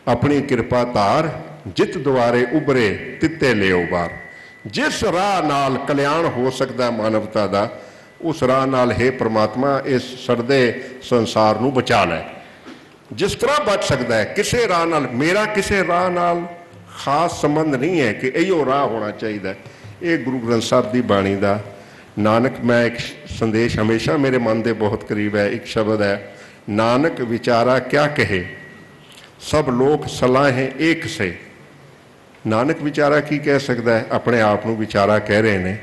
अपनी कृपा धार, जित द्वारे उभरे तित्ते ले उबार। जिस राह नाल कल्याण हो सकता मानवता का, उस राह नाल हे परमात्मा इस सड़दे संसार नूं बचा लै। जिस तरह बच सकता है किसी राह नाल, मेरा किसी राह नाल खास संबंध नहीं है कि इहो राह होना चाहिए। ये गुरु ग्रंथ साहब की बाणी का नानक, मैं एक संदेश हमेशा मेरे मन के बहुत करीब है। एक शब्द है, नानक विचारा क्या कहे सब लोग सलाहें एक से। नानक विचारा की कह सकता है, अपने आप को विचारा कह रहे हैं।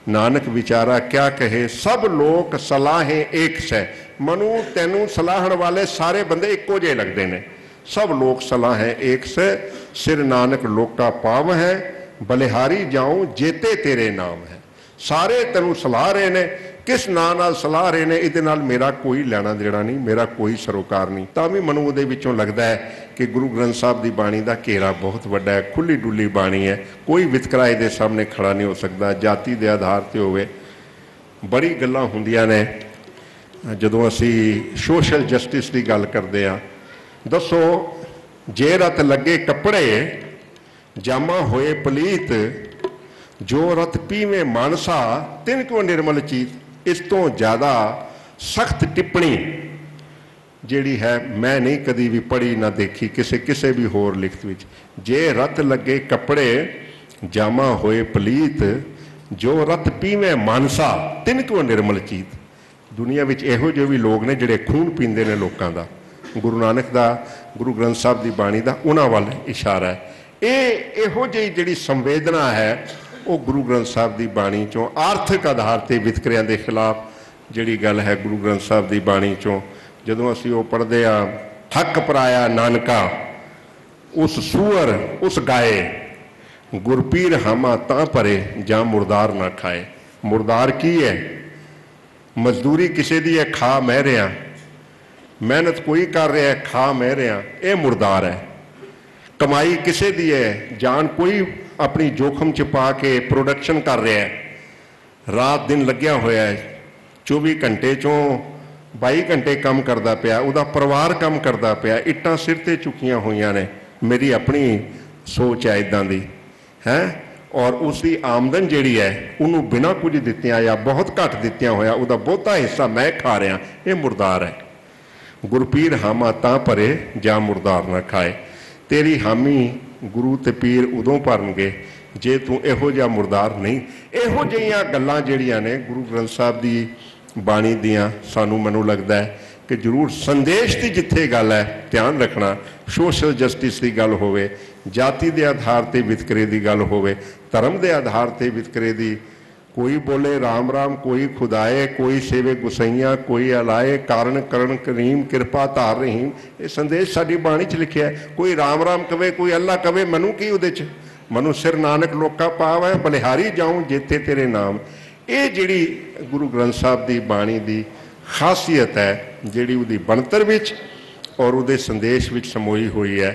नानक विचारा क्या कहे सब लोग सलाहें एक से। मनु तेनू सलाहण वाले सारे बंदे इक्को जे लगते हैं। सब लोग सलाहें एक से, सिर नानक लोका पाव है, बलिहारी जाऊं जेते तेरे नाम है। सारे तेनू सलाह रहे ने, किस नाम नाल सलाह रहे ने, इहदे नाल मेरा कोई लेना देना नहीं, मेरा कोई सरोकार नहीं। तां भी मनु उहदे विचों लगदा है कि गुरु ग्रंथ साहब की बाणी का घेरा बहुत वड्डा है, खुली डुली बाणी है, कोई वितकरा इहदे सामने खड़ा नहीं हो सकता। जाति के आधार पर होवे, बड़ी गल्लां हुंदियां ने जदों असी सोशल जस्टिस की गल करते हैं। दसो जे रत लगे कपड़े जामा होए पलीत, जो रत पीवे मानसा तिन क्यों निर्मल चीत। इस तो ज़्यादा सख्त टिप्पणी जिहड़ी है मैं नहीं कदी भी पढ़ी ना देखी किसी भी होर लिखत विच। जे रत लगे कपड़े जामा होए पलीत, जो रत पीवे मानसा तिन क्यों निर्मल चीत। दुनिया विच इहो ਜਿਹੇ भी लोग ने जिहड़े खून पींदे ने लोकां दा। गुरु नानक दा, गुरु ग्रंथ साहब की बाणी का उन्हां वल इशारा है। ये इहो ਜਿਹੀ जिहड़ी संवेदना है वो गुरु ग्रंथ साहब की बाणी चों आर्थिक आधार पर वितकरियां के खिलाफ जिहड़ी गल है गुरु ग्रंथ साहब की बाणी चों जदों असीं वो पढ़दे आ, हक पराया नानका उस सूअर उस गाए, गुरपीर हामा तां परे जां मुरदार ना खाए। मुरदार की है? मजदूरी किसी की है, खा मैं रहा, मेहनत कोई कर रहा है, खा मैं रहा, ये मुरदार है। कमाई किसी की है, जान कोई अपनी जोखम च पा के प्रोडक्शन कर रहा है, रात दिन लग्या होया है, 24 घंटे चों 22 घंटे काम करता पाया, उहदा परिवार काम करता पाया, इट्टां सिर ते चुकियां हुई ने। मेरी अपनी सोच है इदां दी है। और उसकी आमदन जिहड़ी है उन्होंने बिना कुछ दित्तियां या बहुत घट दित्तियां होया उहदा बहुता हिस्सा मैं खा रहा, ये मुरदार है। गुरपीर हामा तां परे जां मुरदार ना खाए। तेरी हामी गुरु ते पीर उदों भरनगे जे तू इहो जिहा मुरदार नहीं। इहो जिहियां गल्लां जिहड़ियां ने गुरु ग्रंथ साहब की बाणी दियां सानू मैनूं लगदा है कि जरूर संदेश की जिथे गल है ध्यान रखना। सोशल जस्टिस की गल होवे, जाति के आधार पर वितकरे की गल होवे, धर्म के आधार पर वितकरे की, कोई बोले राम राम, कोई खुदाए, कोई सेवे गुसैया, कोई अलाए, कारण करण करीम, कृपा धार रहीम। ये संदेश साडी बाणी च लिखिया है। कोई राम राम कवे, कोई अल्लाह कवे, मनु की उहदे च? मनु सिर नानक लोका पाव है, बलिहारी जाऊं जेते तेरे नाम। ये जिहड़ी गुरु ग्रंथ साहब की बाणी की खासियत है, जिहड़ी उहदी बनतर विच और उहदे संदेश विच समोई हुई है।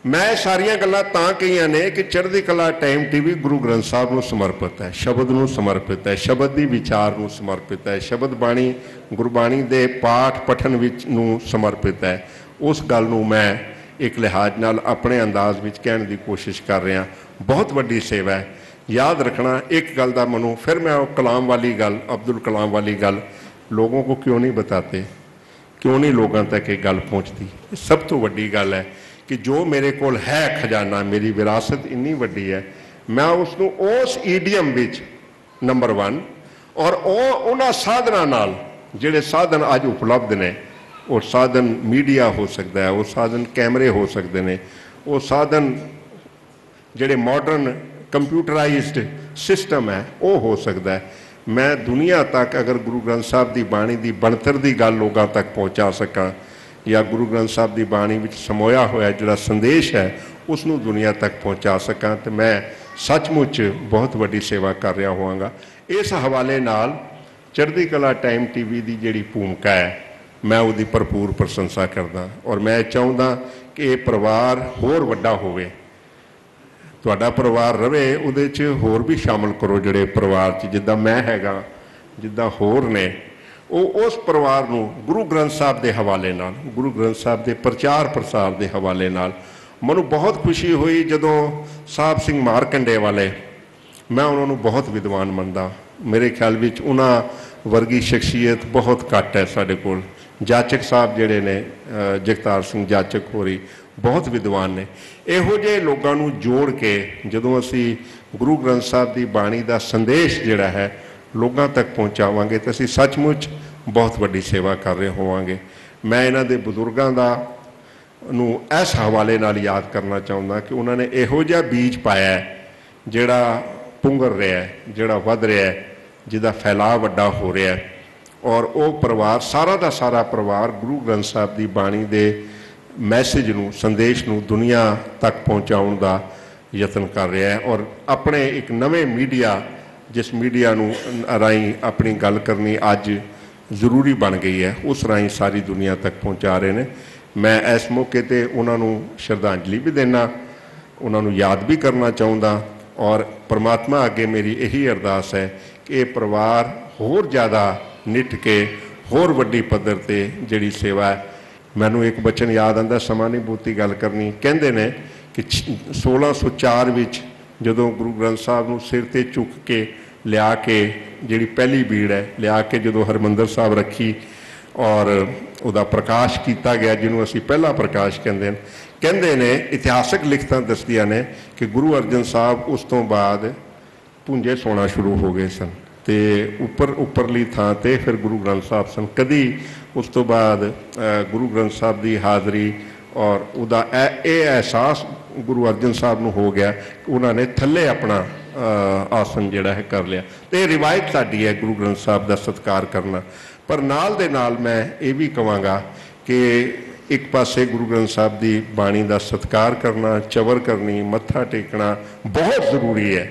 मैं सारिया गल्लां तां कहीआं ने कि चढ़दी कला टाइम टीवी गुरु ग्रंथ साहब नूं समर्पित है, शब्द नूं समर्पित है, शब्द की विचार नूं समर्पित है, शब्द बाणी गुरबाणी के पाठ पठन विच नूं समर्पित है। उस गल नूं मैं एक लिहाज नाल अपने अंदाज विच कहण दी कोशिश कर रहा। बहुत वड्डी सेवा है। याद रखना एक गल दा मनो, फिर मैं कलाम वाली गल, अब्दुल कलाम वाली गल लोगों को क्यों नहीं बताते, क्यों नहीं लोगों तक ये गल पहुँचती। सब तो वड्डी गल है कि जो मेरे कोल है खजाना, मेरी विरासत इन्नी वड्डी है, मैं उसनूं उस ईडियम विच नंबर 1 और उन्हां साधनां नाल जिहड़े साधन अज उपलब्ध ने, वो साधन मीडिया हो सकता है, वो साधन कैमरे हो सकते हैं, वो साधन जिहड़े मॉडर्न कंप्यूटराइज्ड सिस्टम है वो हो सकता है। मैं दुनिया तक अगर गुरु ग्रंथ साहब की बाणी की बनतर की गल लोगों तक पहुँचा सकां, ਜਾਂ ਗੁਰੂ ਗ੍ਰੰਥ ਸਾਹਿਬ ਦੀ ਬਾਣੀ ਵਿੱਚ ਸਮੋਇਆ ਹੋਇਆ ਜਿਹੜਾ ਸੰਦੇਸ਼ ਹੈ ਉਸ ਨੂੰ ਦੁਨੀਆ ਤੱਕ ਪਹੁੰਚਾ ਸਕਾਂ, ਤੇ ਮੈਂ ਸੱਚਮੁੱਚ ਬਹੁਤ ਵੱਡੀ ਸੇਵਾ ਕਰ ਰਿਹਾ ਹੋਵਾਂਗਾ। ਇਸ ਹਵਾਲੇ ਨਾਲ ਚੜ੍ਹਦੀ ਕਲਾ ਟਾਈਮ TV ਦੀ ਜਿਹੜੀ ਭੂਮਿਕਾ ਹੈ ਮੈਂ ਉਹਦੀ ਭਰਪੂਰ ਪ੍ਰਸ਼ੰਸਾ ਕਰਦਾ, ਔਰ ਮੈਂ ਚਾਹੁੰਦਾ ਕਿ ਇਹ ਪਰਿਵਾਰ ਹੋਰ ਵੱਡਾ ਹੋਵੇ, ਤੁਹਾਡਾ ਪਰਿਵਾਰ ਰਵੇ, ਉਹਦੇ 'ਚ ਹੋਰ ਵੀ ਸ਼ਾਮਲ ਕਰੋ ਜਿਹੜੇ ਪਰਿਵਾਰ 'ਚ ਜਿੱਦਾਂ ਮੈਂ ਹੈਗਾ, ਜਿੱਦਾਂ ਹੋਰ ਨੇ, ਉਹ ਉਸ ਪਰਿਵਾਰ ਨੂੰ ਗੁਰੂ ਗ੍ਰੰਥ ਸਾਹਿਬ ਦੇ ਹਵਾਲੇ ਨਾਲ, ਗੁਰੂ ਗ੍ਰੰਥ ਸਾਹਿਬ ਦੇ ਪ੍ਰਚਾਰ ਪ੍ਰਸਾਰ ਦੇ ਹਵਾਲੇ ਨਾਲ। ਮੈਨੂੰ ਬਹੁਤ ਖੁਸ਼ੀ ਹੋਈ ਜਦੋਂ ਸਾਹਿਬ ਸਿੰਘ ਮਾਰਕੰਡੇ ਵਾਲੇ, ਮੈਂ ਉਹਨਾਂ ਨੂੰ ਬਹੁਤ ਵਿਦਵਾਨ ਮੰਨਦਾ, ਮੇਰੇ ਖਿਆਲ ਵਿੱਚ ਉਹਨਾਂ ਵਰਗੀ ਸ਼ਖਸੀਅਤ ਬਹੁਤ ਘੱਟ ਹੈ ਸਾਡੇ ਕੋਲ। ਜਾਚਕ ਸਾਹਿਬ ਜਿਹੜੇ ਨੇ, ਜਗਤਾਰ ਸਿੰਘ ਜਾਚਕ ਹੋਰੀ, ਬਹੁਤ ਵਿਦਵਾਨ ਨੇ। ਇਹੋ ਜਿਹੇ ਲੋਕਾਂ ਨੂੰ ਜੋੜ ਕੇ ਜਦੋਂ ਅਸੀਂ ਗੁਰੂ ਗ੍ਰੰਥ ਸਾਹਿਬ ਦੀ ਬਾਣੀ ਦਾ ਸੰਦੇਸ਼ ਜਿਹੜਾ ਹੈ ਲੋਕਾਂ ਤੱਕ ਪਹੁੰਚਾਵਾਂਗੇ ਤਾਂ ਅਸੀਂ ਸੱਚਮੁੱਚ ਬਹੁਤ ਵੱਡੀ ਸੇਵਾ ਕਰ ਰਹੇ ਹੋਵਾਂਗੇ। ਮੈਂ ਇਹਨਾਂ ਦੇ ਬਜ਼ੁਰਗਾਂ ਦਾ ਨੂੰ ਇਸ ਹਵਾਲੇ ਨਾਲ ਯਾਦ ਕਰਨਾ ਚਾਹੁੰਦਾ ਕਿ ਉਹਨਾਂ ਨੇ ਇਹੋ ਜਿਹਾ ਬੀਜ ਪਾਇਆ ਜਿਹੜਾ ਪੁੰਗਰ ਰਿਹਾ, ਜਿਹੜਾ ਵੱਧ ਰਿਹਾ, ਜਿਹਦਾ ਫੈਲਾਅ ਵੱਡਾ ਹੋ ਰਿਹਾ, ਔਰ ਉਹ ਪਰਿਵਾਰ, ਸਾਰਾ ਦਾ ਸਾਰਾ ਪਰਿਵਾਰ ਗੁਰੂ ਗ੍ਰੰਥ ਸਾਹਿਬ ਦੀ ਬਾਣੀ ਦੇ ਮੈਸੇਜ ਨੂੰ, ਸੰਦੇਸ਼ ਨੂੰ ਦੁਨੀਆ ਤੱਕ ਪਹੁੰਚਾਉਣ ਦਾ ਯਤਨ ਕਰ ਰਿਹਾ ਹੈ। ਔਰ ਆਪਣੇ ਇੱਕ ਨਵੇਂ ਮੀਡੀਆ, ਜਿਸ ਮੀਡੀਆ ਨੂੰ ਰਾਹੀਂ ਆਪਣੀ ਗੱਲ ਕਰਨੀ ਅੱਜ ਜ਼ਰੂਰੀ ਬਣ ਗਈ ਹੈ, ਉਸ ਰਾਹੀਂ ਸਾਰੀ ਦੁਨੀਆ ਤੱਕ ਪਹੁੰਚਾ ਰਹੇ ਨੇ। ਮੈਂ ਇਸ ਮੌਕੇ 'ਤੇ ਉਹਨਾਂ ਨੂੰ ਸ਼ਰਧਾਂਜਲੀ ਵੀ ਦੇਣਾ, ਉਹਨਾਂ ਨੂੰ ਯਾਦ ਵੀ ਕਰਨਾ ਚਾਹੁੰਦਾ, ਔਰ ਪਰਮਾਤਮਾ ਅੱਗੇ ਮੇਰੀ ਇਹੀ ਅਰਦਾਸ ਹੈ ਕਿ ਇਹ ਪਰਿਵਾਰ ਹੋਰ ਜ਼ਿਆਦਾ ਨਿੱਠ ਕੇ ਹੋਰ ਵੱਡੀ ਪੱਧਰ 'ਤੇ ਜਿਹੜੀ ਸੇਵਾ ਹੈ। ਮੈਨੂੰ ਇੱਕ ਬਚਨ ਯਾਦ ਆਉਂਦਾ, ਸਮਾਂ ਨਹੀਂ ਬਹੁਤੀ ਗੱਲ ਕਰਨੀ, ਕਹਿੰਦੇ ਨੇ ਕਿ 1604 ਵਿੱਚ ਜਦੋਂ ਗੁਰੂ ਗ੍ਰੰਥ ਸਾਹਿਬ ਨੂੰ ਸਿਰ 'ਤੇ ਚੁੱਕ ਕੇ ਲਿਆ ਕੇ, ਜਿਹੜੀ ਪਹਿਲੀ ਬੀੜ ਹੈ, ਲਿਆ ਕੇ ਜਦੋਂ ਹਰਿਮੰਦਰ ਸਾਹਿਬ ਰੱਖੀ ਔਰ ਉਹਦਾ ਪ੍ਰਕਾਸ਼ ਕੀਤਾ ਗਿਆ, ਜਿਹਨੂੰ ਅਸੀਂ ਪਹਿਲਾ ਪ੍ਰਕਾਸ਼ ਕਹਿੰਦੇ ਨੇ, ਇਤਿਹਾਸਕ ਲਿਖਤਾਂ ਦੱਸਦੀਆਂ ਨੇ ਕਿ ਗੁਰੂ ਅਰਜਨ ਸਾਹਿਬ ਉਸ ਤੋਂ ਬਾਅਦ ਪੁੰਜੇ ਸੋਣਾ ਸ਼ੁਰੂ ਹੋ ਗਏ ਸਨ, ਅਤੇ ਉੱਪਰਲੀ ਥਾਂ 'ਤੇ ਫਿਰ ਗੁਰੂ ਗ੍ਰੰਥ ਸਾਹਿਬ ਸਨ। ਕਦੀ ਉਸ ਤੋਂ ਬਾਅਦ ਗੁਰੂ ਗ੍ਰੰਥ ਸਾਹਿਬ ਦੀ ਹਾਜ਼ਰੀ ਔਰ ਉਹਦਾ ਇਹ ਅਹਿਸਾਸ ਗੁਰੂ ਅਰਜਨ ਸਾਹਿਬ ਨੂੰ ਹੋ ਗਿਆ ਕਿ ਉਹਨਾਂ ਨੇ ਥੱਲੇ ਆਪਣਾ ਆਸਨ ਜਿਹੜਾ ਹੈ ਕਰ ਲਿਆ। ਅਤੇ ਇਹ ਰਿਵਾਇਤ ਸਾਡੀ ਹੈ ਗੁਰੂ ਗ੍ਰੰਥ ਸਾਹਿਬ ਦਾ ਸਤਿਕਾਰ ਕਰਨਾ। ਪਰ ਨਾਲ ਦੇ ਨਾਲ ਮੈਂ ਇਹ ਵੀ ਕਹਾਂਗਾ ਕਿ ਇੱਕ ਪਾਸੇ ਗੁਰੂ ਗ੍ਰੰਥ ਸਾਹਿਬ ਦੀ ਬਾਣੀ ਦਾ ਸਤਿਕਾਰ ਕਰਨਾ, ਚਵਰ ਕਰਨੀ, ਮੱਥਾ ਟੇਕਣਾ ਬਹੁਤ ਜ਼ਰੂਰੀ ਹੈ,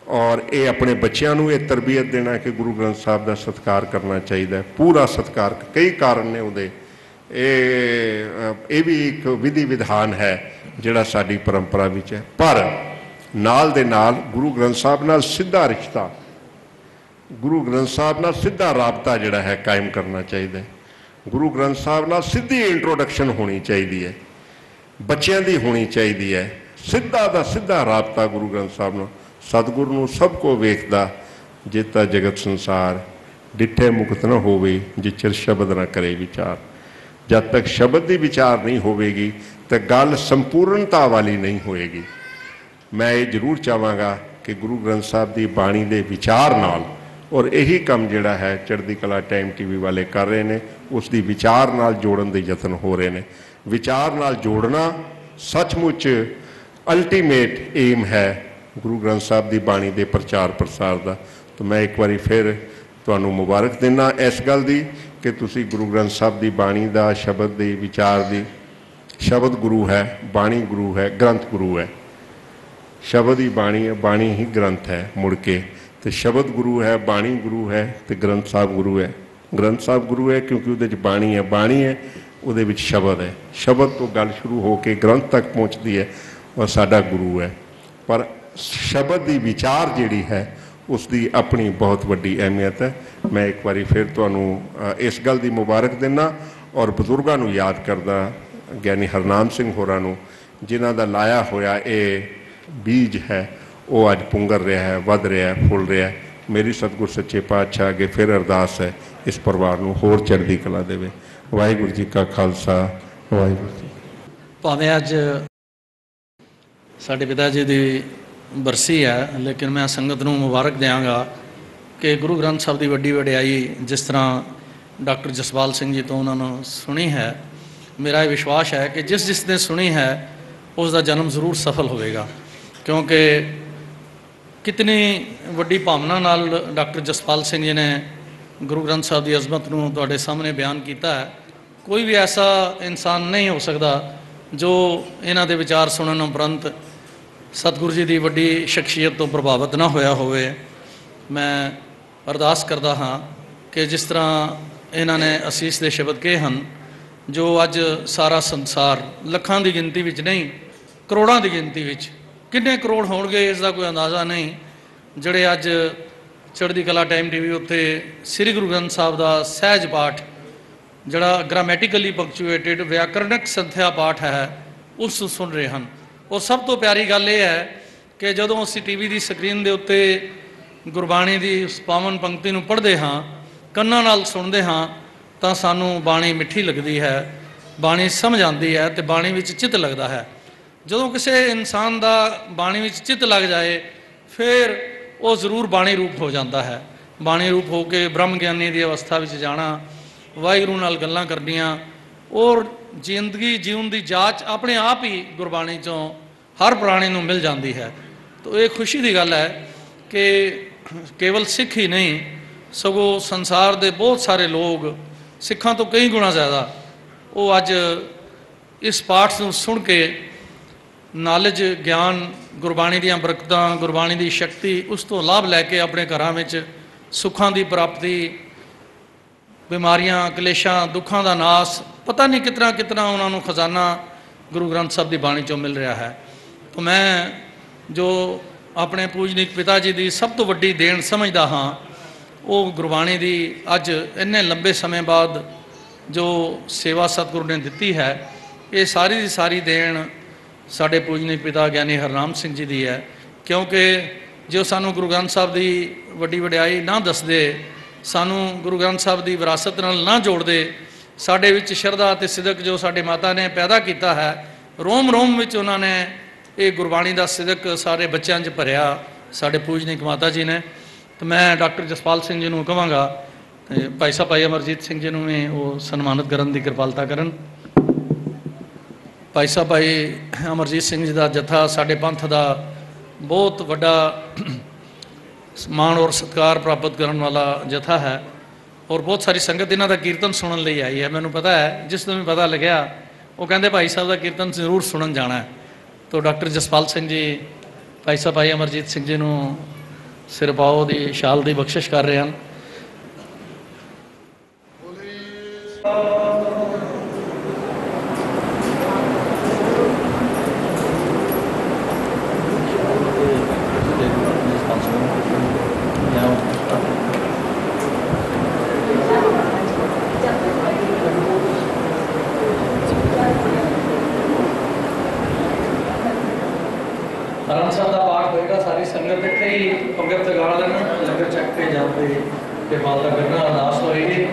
ਔਰ ਇਹ ਆਪਣੇ ਬੱਚਿਆਂ ਨੂੰ ਇਹ ਤਰਬੀਅਤ ਦੇਣਾ ਕਿ ਗੁਰੂ ਗ੍ਰੰਥ ਸਾਹਿਬ ਦਾ ਸਤਿਕਾਰ ਕਰਨਾ ਚਾਹੀਦਾ ਹੈ, ਪੂਰਾ ਸਤਿਕਾਰ। ਕਈ ਕਾਰਨ ਨੇ ਉਹਦੇ, ਇਹ ਵੀ ਇੱਕ ਵਿਧੀ ਵਿਧਾਨ ਹੈ ਜਿਹੜਾ ਸਾਡੀ ਪਰੰਪਰਾ ਵਿੱਚ ਹੈ। ਪਰ ਨਾਲ ਦੇ ਨਾਲ ਗੁਰੂ ਗ੍ਰੰਥ ਸਾਹਿਬ ਨਾਲ ਸਿੱਧਾ ਰਿਸ਼ਤਾ, ਗੁਰੂ ਗ੍ਰੰਥ ਸਾਹਿਬ ਨਾਲ ਸਿੱਧਾ ਰਾਬਤਾ ਜਿਹੜਾ ਹੈ ਕਾਇਮ ਕਰਨਾ ਚਾਹੀਦਾ ਹੈ। ਗੁਰੂ ਗ੍ਰੰਥ ਸਾਹਿਬ ਨਾਲ ਸਿੱਧੀ ਇੰਟਰੋਡਕਸ਼ਨ ਹੋਣੀ ਚਾਹੀਦੀ ਹੈ, ਬੱਚਿਆਂ ਦੀ ਹੋਣੀ ਚਾਹੀਦੀ ਹੈ, ਸਿੱਧਾ ਦਾ ਸਿੱਧਾ ਰਾਬਤਾ ਗੁਰੂ ਗ੍ਰੰਥ ਸਾਹਿਬ ਨਾਲ। ਸਤਿਗੁਰੂ ਨੂੰ ਸਭ ਕੋ ਵੇਖਦਾ, ਜੇਤਾ ਜਗਤ ਸੰਸਾਰ, ਡਿੱਠੇ ਮੁਕਤ ਨਾ ਹੋਵੇ, ਜਿਚਰ ਸ਼ਬਦ ਨਾ ਕਰੇ ਵਿਚਾਰ। ਜਦ ਤੱਕ ਸ਼ਬਦ ਦੀ ਵਿਚਾਰ ਨਹੀਂ ਹੋਵੇਗੀ ਤਾਂ ਗੱਲ ਸੰਪੂਰਨਤਾ ਵਾਲੀ ਨਹੀਂ ਹੋਏਗੀ। ਮੈਂ ਇਹ ਜ਼ਰੂਰ ਚਾਹਾਂਗਾ ਕਿ ਗੁਰੂ ਗ੍ਰੰਥ ਸਾਹਿਬ ਦੀ ਬਾਣੀ ਦੇ ਵਿਚਾਰ ਨਾਲ, ਔਰ ਇਹੀ ਕੰਮ ਜਿਹੜਾ ਹੈ ਚੜ੍ਹਦੀ ਕਲਾ ਟਾਈਮ TV ਵਾਲੇ ਕਰ ਰਹੇ ਨੇ, ਉਸ ਦੀ ਵਿਚਾਰ ਨਾਲ ਜੋੜਨ ਦੇ ਯਤਨ ਹੋ ਰਹੇ ਨੇ। ਵਿਚਾਰ ਨਾਲ ਜੋੜਨਾ ਸੱਚਮੁੱਚ ਅਲਟੀਮੇਟ ਏਮ ਹੈ ਗੁਰੂ ਗ੍ਰੰਥ ਸਾਹਿਬ ਦੀ ਬਾਣੀ ਦੇ ਪ੍ਰਚਾਰ ਪ੍ਰਸਾਰ ਦਾ। ਤਾਂ ਮੈਂ ਇੱਕ ਵਾਰੀ ਫਿਰ ਤੁਹਾਨੂੰ ਮੁਬਾਰਕ ਦਿੰਦਾ ਇਸ ਗੱਲ ਦੀ ਕਿ ਤੁਸੀਂ ਗੁਰੂ ਗ੍ਰੰਥ ਸਾਹਿਬ ਦੀ ਬਾਣੀ ਦਾ, ਸ਼ਬਦ ਦੇ ਵਿਚਾਰ ਦੀ, ਸ਼ਬਦ ਗੁਰੂ ਹੈ, ਬਾਣੀ ਗੁਰੂ ਹੈ, ਗ੍ਰੰਥ ਗੁਰੂ ਹੈ। ਸ਼ਬਦ ਹੀ ਬਾਣੀ ਹੈ, ਬਾਣੀ ਹੀ ਗ੍ਰੰਥ ਹੈ ਮੁੜ ਕੇ, ਅਤੇ ਸ਼ਬਦ ਗੁਰੂ ਹੈ, ਬਾਣੀ ਗੁਰੂ ਹੈ, ਅਤੇ ਗ੍ਰੰਥ ਸਾਹਿਬ ਗੁਰੂ ਹੈ। ਗ੍ਰੰਥ ਸਾਹਿਬ ਗੁਰੂ ਹੈ ਕਿਉਂਕਿ ਉਹਦੇ 'ਚ ਬਾਣੀ ਹੈ, ਬਾਣੀ ਹੈ ਉਹਦੇ ਵਿੱਚ ਸ਼ਬਦ ਹੈ, ਸ਼ਬਦ ਤੋਂ ਗੱਲ ਸ਼ੁਰੂ ਹੋ ਕੇ ਗ੍ਰੰਥ ਤੱਕ ਪਹੁੰਚਦੀ ਹੈ, ਔਰ ਸਾਡਾ ਗੁਰੂ ਹੈ। ਪਰ ਸ਼ਬਦ ਦੀ ਵਿਚਾਰ ਜਿਹੜੀ ਹੈ ਉਸ ਦੀ ਆਪਣੀ ਬਹੁਤ ਵੱਡੀ ਅਹਿਮੀਅਤ ਹੈ। ਮੈਂ ਇੱਕ ਵਾਰੀ ਫਿਰ ਤੁਹਾਨੂੰ ਇਸ ਗੱਲ ਦੀ ਮੁਬਾਰਕ ਦਿੰਦਾ, ਔਰ ਬਜ਼ੁਰਗਾਂ ਨੂੰ ਯਾਦ ਕਰਦਾ, ਗਿਆਨੀ ਹਰਨਾਮ ਸਿੰਘ ਹੋਰਾਂ ਨੂੰ, ਜਿਨ੍ਹਾਂ ਦਾ ਲਾਇਆ ਹੋਇਆ ਇਹ ਬੀਜ ਹੈ ਉਹ ਅੱਜ ਪੁੰਗਰ ਰਿਹਾ ਹੈ, ਵੱਧ ਰਿਹਾ ਹੈ, ਫੁੱਲ ਰਿਹਾ ਹੈ। ਮੇਰੀ ਸਤਿਗੁਰ ਸੱਚੇ ਪਾਤਸ਼ਾਹ ਅੱਗੇ ਫਿਰ ਅਰਦਾਸ ਹੈ ਇਸ ਪਰਿਵਾਰ ਨੂੰ ਹੋਰ ਚੜ੍ਹਦੀ ਕਲਾ ਦੇਵੇ। ਵਾਹਿਗੁਰੂ ਜੀ ਕਾ ਖਾਲਸਾ, ਵਾਹਿਗੁਰੂ ਜੀ। ਭਾਵੇਂ ਅੱਜ ਸਾਡੇ ਪਿਤਾ ਜੀ ਦੀ ਬਰਸੀ ਹੈ, ਲੇਕਿਨ ਮੈਂ ਸੰਗਤ ਨੂੰ ਮੁਬਾਰਕ ਦਿਆਂਗਾ ਕਿ ਗੁਰੂ ਗ੍ਰੰਥ ਸਾਹਿਬ ਦੀ ਵੱਡੀ ਵਡਿਆਈ ਜਿਸ ਤਰ੍ਹਾਂ ਡਾਕਟਰ ਜਸਪਾਲ ਸਿੰਘ ਜੀ ਤੋਂ ਉਹਨਾਂ ਨੂੰ ਸੁਣੀ ਹੈ, ਮੇਰਾ ਇਹ ਵਿਸ਼ਵਾਸ ਹੈ ਕਿ ਜਿਸ ਨੇ ਸੁਣੀ ਹੈ ਉਸ ਦਾ ਜਨਮ ਜ਼ਰੂਰ ਸਫਲ ਹੋਵੇਗਾ, ਕਿਉਂਕਿ ਕਿਤਨੀ ਵੱਡੀ ਭਾਵਨਾ ਨਾਲ ਡਾਕਟਰ ਜਸਪਾਲ ਸਿੰਘ ਜੀ ਨੇ ਗੁਰੂ ਗ੍ਰੰਥ ਸਾਹਿਬ ਦੀ ਅਜ਼ਮਤ ਨੂੰ ਤੁਹਾਡੇ ਸਾਹਮਣੇ ਬਿਆਨ ਕੀਤਾ ਹੈ। ਕੋਈ ਵੀ ਐਸਾ ਇਨਸਾਨ ਨਹੀਂ ਹੋ ਸਕਦਾ ਜੋ ਇਹਨਾਂ ਦੇ ਵਿਚਾਰ ਸੁਣਨ ਉਪਰੰਤ ਸਤਿਗੁਰੂ ਜੀ ਦੀ ਵੱਡੀ ਸ਼ਖਸੀਅਤ ਤੋਂ ਪ੍ਰਭਾਵਿਤ ਨਾ ਹੋਇਆ ਹੋਵੇ। ਮੈਂ ਅਰਦਾਸ ਕਰਦਾ ਹਾਂ ਕਿ ਜਿਸ ਤਰ੍ਹਾਂ ਇਹਨਾਂ ਨੇ ਅਸੀਸ ਦੇ ਸ਼ਬਦ ਕਹੇ ਹਨ, ਜੋ ਅੱਜ ਸਾਰਾ ਸੰਸਾਰ ਲੱਖਾਂ ਦੀ ਗਿਣਤੀ ਵਿੱਚ ਨਹੀਂ, ਕਰੋੜਾਂ ਦੀ ਗਿਣਤੀ ਵਿੱਚ, ਕਿੰਨੇ ਕਰੋੜ ਹੋਣਗੇ ਇਸ ਦਾ ਕੋਈ ਅੰਦਾਜ਼ਾ ਨਹੀਂ, ਜਿਹੜੇ ਅੱਜ ਚੜ੍ਹਦੀ ਕਲਾ ਟਾਈਮ TV ਉੱਤੇ ਸ੍ਰੀ ਗੁਰੂ ਗ੍ਰੰਥ ਸਾਹਿਬ ਦਾ ਸਹਿਜ ਪਾਠ, ਜਿਹੜਾ ਗ੍ਰਾਮੈਟੀਕਲੀ ਪੰਕਚੁਏਟਿਡ ਵਿਆਕਰਣਕ ਸੰਥਿਆ ਪਾਠ ਹੈ, ਉਸ ਨੂੰ ਸੁਣ ਰਹੇ ਹਨ। ਉਹ ਸਭ ਤੋਂ ਪਿਆਰੀ ਗੱਲ ਇਹ ਹੈ ਕਿ ਜਦੋਂ ਅਸੀਂ TV ਦੀ ਸਕਰੀਨ ਦੇ ਉੱਤੇ ਗੁਰਬਾਣੀ ਦੀ ਉਸ ਪਾਵਨ ਪੰਕਤੀ ਨੂੰ ਪੜ੍ਹਦੇ ਹਾਂ, ਕੰਨਾਂ ਨਾਲ ਸੁਣਦੇ ਹਾਂ, ਤਾਂ ਸਾਨੂੰ ਬਾਣੀ ਮਿੱਠੀ ਲੱਗਦੀ ਹੈ, ਬਾਣੀ ਸਮਝ ਆਉਂਦੀ ਹੈ ਅਤੇ ਬਾਣੀ ਵਿੱਚ ਚਿੱਤ ਲੱਗਦਾ ਹੈ। ਜਦੋਂ ਕਿਸੇ ਇਨਸਾਨ ਦਾ ਬਾਣੀ ਵਿੱਚ ਚਿੱਤ ਲੱਗ ਜਾਏ ਫਿਰ ਉਹ ਜ਼ਰੂਰ ਬਾਣੀ ਰੂਪ ਹੋ ਜਾਂਦਾ ਹੈ। ਬਾਣੀ ਰੂਪ ਹੋ ਕੇ ਬ੍ਰਹਮ ਗਿਆਨੀ ਦੀ ਅਵਸਥਾ ਵਿੱਚ ਜਾਣਾ, ਵਾਹਿਗੁਰੂ ਨਾਲ ਗੱਲਾਂ ਕਰਨੀਆਂ ਔਰ ਜ਼ਿੰਦਗੀ ਜਿਉਣ ਦੀ ਜਾਂਚ ਆਪਣੇ ਆਪ ਹੀ ਗੁਰਬਾਣੀ 'ਚੋਂ ਹਰ ਪ੍ਰਾਣੀ ਨੂੰ ਮਿਲ ਜਾਂਦੀ ਹੈ। ਤਾਂ ਇਹ ਖੁਸ਼ੀ ਦੀ ਗੱਲ ਹੈ ਕਿ ਕੇਵਲ ਸਿੱਖ ਹੀ ਨਹੀਂ, ਸਗੋਂ ਸੰਸਾਰ ਦੇ ਬਹੁਤ ਸਾਰੇ ਲੋਕ, ਸਿੱਖਾਂ ਤੋਂ ਕਈ ਗੁਣਾ ਜ਼ਿਆਦਾ, ਉਹ ਅੱਜ ਇਸ ਪਾਠ ਨੂੰ ਸੁਣ ਕੇ ਨਾਲੇਜ, ਗਿਆਨ, ਗੁਰਬਾਣੀ ਦੀਆਂ ਬਰਕਤਾਂ, ਗੁਰਬਾਣੀ ਦੀ ਸ਼ਕਤੀ, ਉਸ ਤੋਂ ਲਾਭ ਲੈ ਕੇ ਆਪਣੇ ਘਰਾਂ ਵਿੱਚ ਸੁੱਖਾਂ ਦੀ ਪ੍ਰਾਪਤੀ, ਬਿਮਾਰੀਆਂ, ਕਲੇਸ਼ਾਂ, ਦੁੱਖਾਂ ਦਾ ਨਾਸ, ਪਤਾ ਨਹੀਂ ਕਿਤਨਾ ਕਿਤਨਾ ਉਹਨਾਂ ਨੂੰ ਖਜ਼ਾਨਾ ਗੁਰੂ ਗ੍ਰੰਥ ਸਾਹਿਬ ਦੀ ਬਾਣੀ 'ਚੋਂ ਮਿਲ ਰਿਹਾ ਹੈ। ਤਾਂ ਮੈਂ ਜੋ ਆਪਣੇ ਪੂਜਨੀਕ ਪਿਤਾ ਜੀ ਦੀ ਸਭ ਤੋਂ ਵੱਡੀ ਦੇਣ ਸਮਝਦਾ ਹਾਂ, ਉਹ ਗੁਰਬਾਣੀ ਦੀ ਅੱਜ ਇੰਨੇ ਲੰਬੇ ਸਮੇਂ ਬਾਅਦ ਜੋ ਸੇਵਾ ਸਤਿਗੁਰੂ ਨੇ ਦਿੱਤੀ ਹੈ, ਇਹ ਸਾਰੀ ਦੀ ਸਾਰੀ ਦੇਣ ਸਾਡੇ ਪੂਜਨੀਕ ਪਿਤਾ ਗਿਆਨੀ ਹਰਨਾਮ ਸਿੰਘ ਜੀ ਦੀ ਹੈ। ਕਿਉਂਕਿ ਜੋ ਸਾਨੂੰ ਗੁਰੂ ਗ੍ਰੰਥ ਸਾਹਿਬ ਦੀ ਵੱਡੀ ਵਡਿਆਈ ਨਾ ਦੱਸਦੇ, ਸਾਨੂੰ ਗੁਰੂ ਗ੍ਰੰਥ ਸਾਹਿਬ ਦੀ ਵਿਰਾਸਤ ਨਾਲ ਨਾ ਜੋੜਦੇ, ਸਾਡੇ ਵਿੱਚ ਸ਼ਰਧਾ ਅਤੇ ਸਿਦਕ ਜੋ ਸਾਡੇ ਮਾਤਾ ਨੇ ਪੈਦਾ ਕੀਤਾ ਹੈ, ਰੋਮ ਰੋਮ ਵਿੱਚ ਉਹਨਾਂ ਨੇ ਇਹ ਗੁਰਬਾਣੀ ਦਾ ਸਿਦਕ ਸਾਰੇ ਬੱਚਿਆਂ 'ਚ ਭਰਿਆ, ਸਾਡੇ ਪੂਜਨੀਕ ਮਾਤਾ ਜੀ ਨੇ। ਤਾਂ ਮੈਂ ਡਾਕਟਰ ਜਸਪਾਲ ਸਿੰਘ ਜੀ ਨੂੰ ਕਹਾਂਗਾ, ਭਾਈ ਸਾਹਿਬ ਭਾਈ ਅਮਰਜੀਤ ਸਿੰਘ ਜੀ ਨੂੰ ਵੀ ਉਹ ਸਨਮਾਨਿਤ ਕਰਨ ਦੀ ਕਿਰਪਾਲਤਾ ਕਰਨ। ਭਾਈ ਸਾਹਿਬ ਭਾਈ ਅਮਰਜੀਤ ਸਿੰਘ ਜੀ ਦਾ ਜਥਾ ਸਾਡੇ ਪੰਥ ਦਾ ਬਹੁਤ ਵੱਡਾ ਮਾਣ ਔਰ ਸਤਿਕਾਰ ਪ੍ਰਾਪਤ ਕਰਨ ਵਾਲਾ ਜਥਾ ਹੈ ਔਰ ਬਹੁਤ ਸਾਰੀ ਸੰਗਤ ਇਹਨਾਂ ਦਾ ਕੀਰਤਨ ਸੁਣਨ ਲਈ ਆਈ ਹੈ। ਮੈਨੂੰ ਪਤਾ ਹੈ, ਜਿਸ ਨੂੰ ਵੀ ਪਤਾ ਲੱਗਿਆ ਉਹ ਕਹਿੰਦੇ ਭਾਈ ਸਾਹਿਬ ਦਾ ਕੀਰਤਨ ਜ਼ਰੂਰ ਸੁਣਨ ਜਾਣਾ ਹੈ। ਤਾਂ ਡਾਕਟਰ ਜਸਪਾਲ ਸਿੰਘ ਜੀ ਭਾਈ ਸਾਹਿਬ ਭਾਈ ਅਮਰਜੀਤ ਸਿੰਘ ਜੀ ਨੂੰ ਸਿਰਪਾਓ ਦੀ ਸ਼ਾਲ ਦੀ ਬਖਸ਼ਿਸ਼ ਕਰ ਰਹੇ ਹਨ। ਆਨੰਦ ਸਾਹਿਬ ਦਾ ਪਾਠ ਹੋਏਗਾ, ਸਾਰੀ ਸੰਗਤ ਇੱਥੇ ਹੀ ਪੰਗਤ ਲਗਾ ਲੈਣਾ, ਲੰਗਰ ਚੱਕ ਕੇ ਜਾਂਦੇ ਕਿਰਪਾਲਤਾ ਕਰਨਾ, ਅਰਦਾਸ ਹੋਏਗੀ,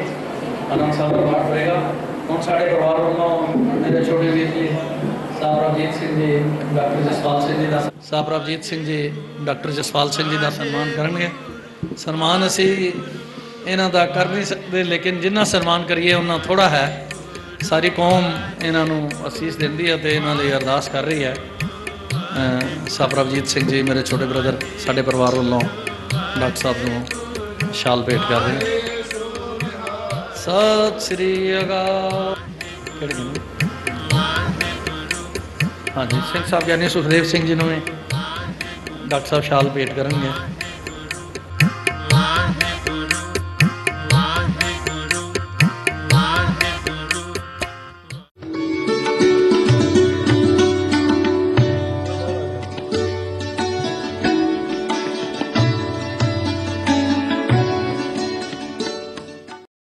ਆਨੰਦ ਸਾਹਿਬ ਦਾ ਪਾਠ ਹੋਏਗਾ। ਹੁਣ ਸਾਡੇ ਪਰਿਵਾਰ ਵੱਲੋਂ ਮੇਰੇ ਛੋਟੇ ਵੀਰ ਜੀ ਸਾਹਿਬ ਪ੍ਰਭਜੀਤ ਸਿੰਘ ਜੀ, ਡਾਕਟਰ ਜਸਪਾਲ ਸਿੰਘ ਜੀ ਦਾ ਸਾਹਿਬ ਪ੍ਰਭਜੀਤ ਸਿੰਘ ਜੀ ਡਾਕਟਰ ਜਸਪਾਲ ਸਿੰਘ ਜੀ ਦਾ ਸਨਮਾਨ ਕਰਨਗੇ। ਸਨਮਾਨ ਅਸੀਂ ਇਹਨਾਂ ਦਾ ਕਰ ਨਹੀਂ ਸਕਦੇ, ਲੇਕਿਨ ਜਿੰਨਾ ਸਨਮਾਨ ਕਰੀਏ ਉਹਨਾਂ ਥੋੜ੍ਹਾ ਹੈ। ਸਾਰੀ ਕੌਮ ਇਹਨਾਂ ਨੂੰ ਅਸੀਸ ਦਿੰਦੀ ਹੈ ਅਤੇ ਇਹਨਾਂ ਲਈ ਅਰਦਾਸ ਕਰ ਰਹੀ ਹੈ। ਸਾਹਿਬ ਪ੍ਰਭਜੀਤ ਸਿੰਘ ਜੀ ਮੇਰੇ ਛੋਟੇ ਬ੍ਰਦਰ ਸਾਡੇ ਪਰਿਵਾਰ ਵੱਲੋਂ ਡਾਕਟਰ ਸਾਹਿਬ ਨੂੰ ਸ਼ਾਲ ਭੇਟ ਕਰ ਰਹੇ ਨੇ। ਸਤਿ ਸ੍ਰੀ ਅਕਾਲ। ਹਾਂਜੀ ਸਿੰਘ ਸਾਹਿਬ ਗਿਆਨੀ ਸੁਖਦੇਵ ਸਿੰਘ ਜੀ ਨੂੰ ਵੀ ਡਾਕਟਰ ਸਾਹਿਬ ਸ਼ਾਲ ਭੇਟ ਕਰਨਗੇ।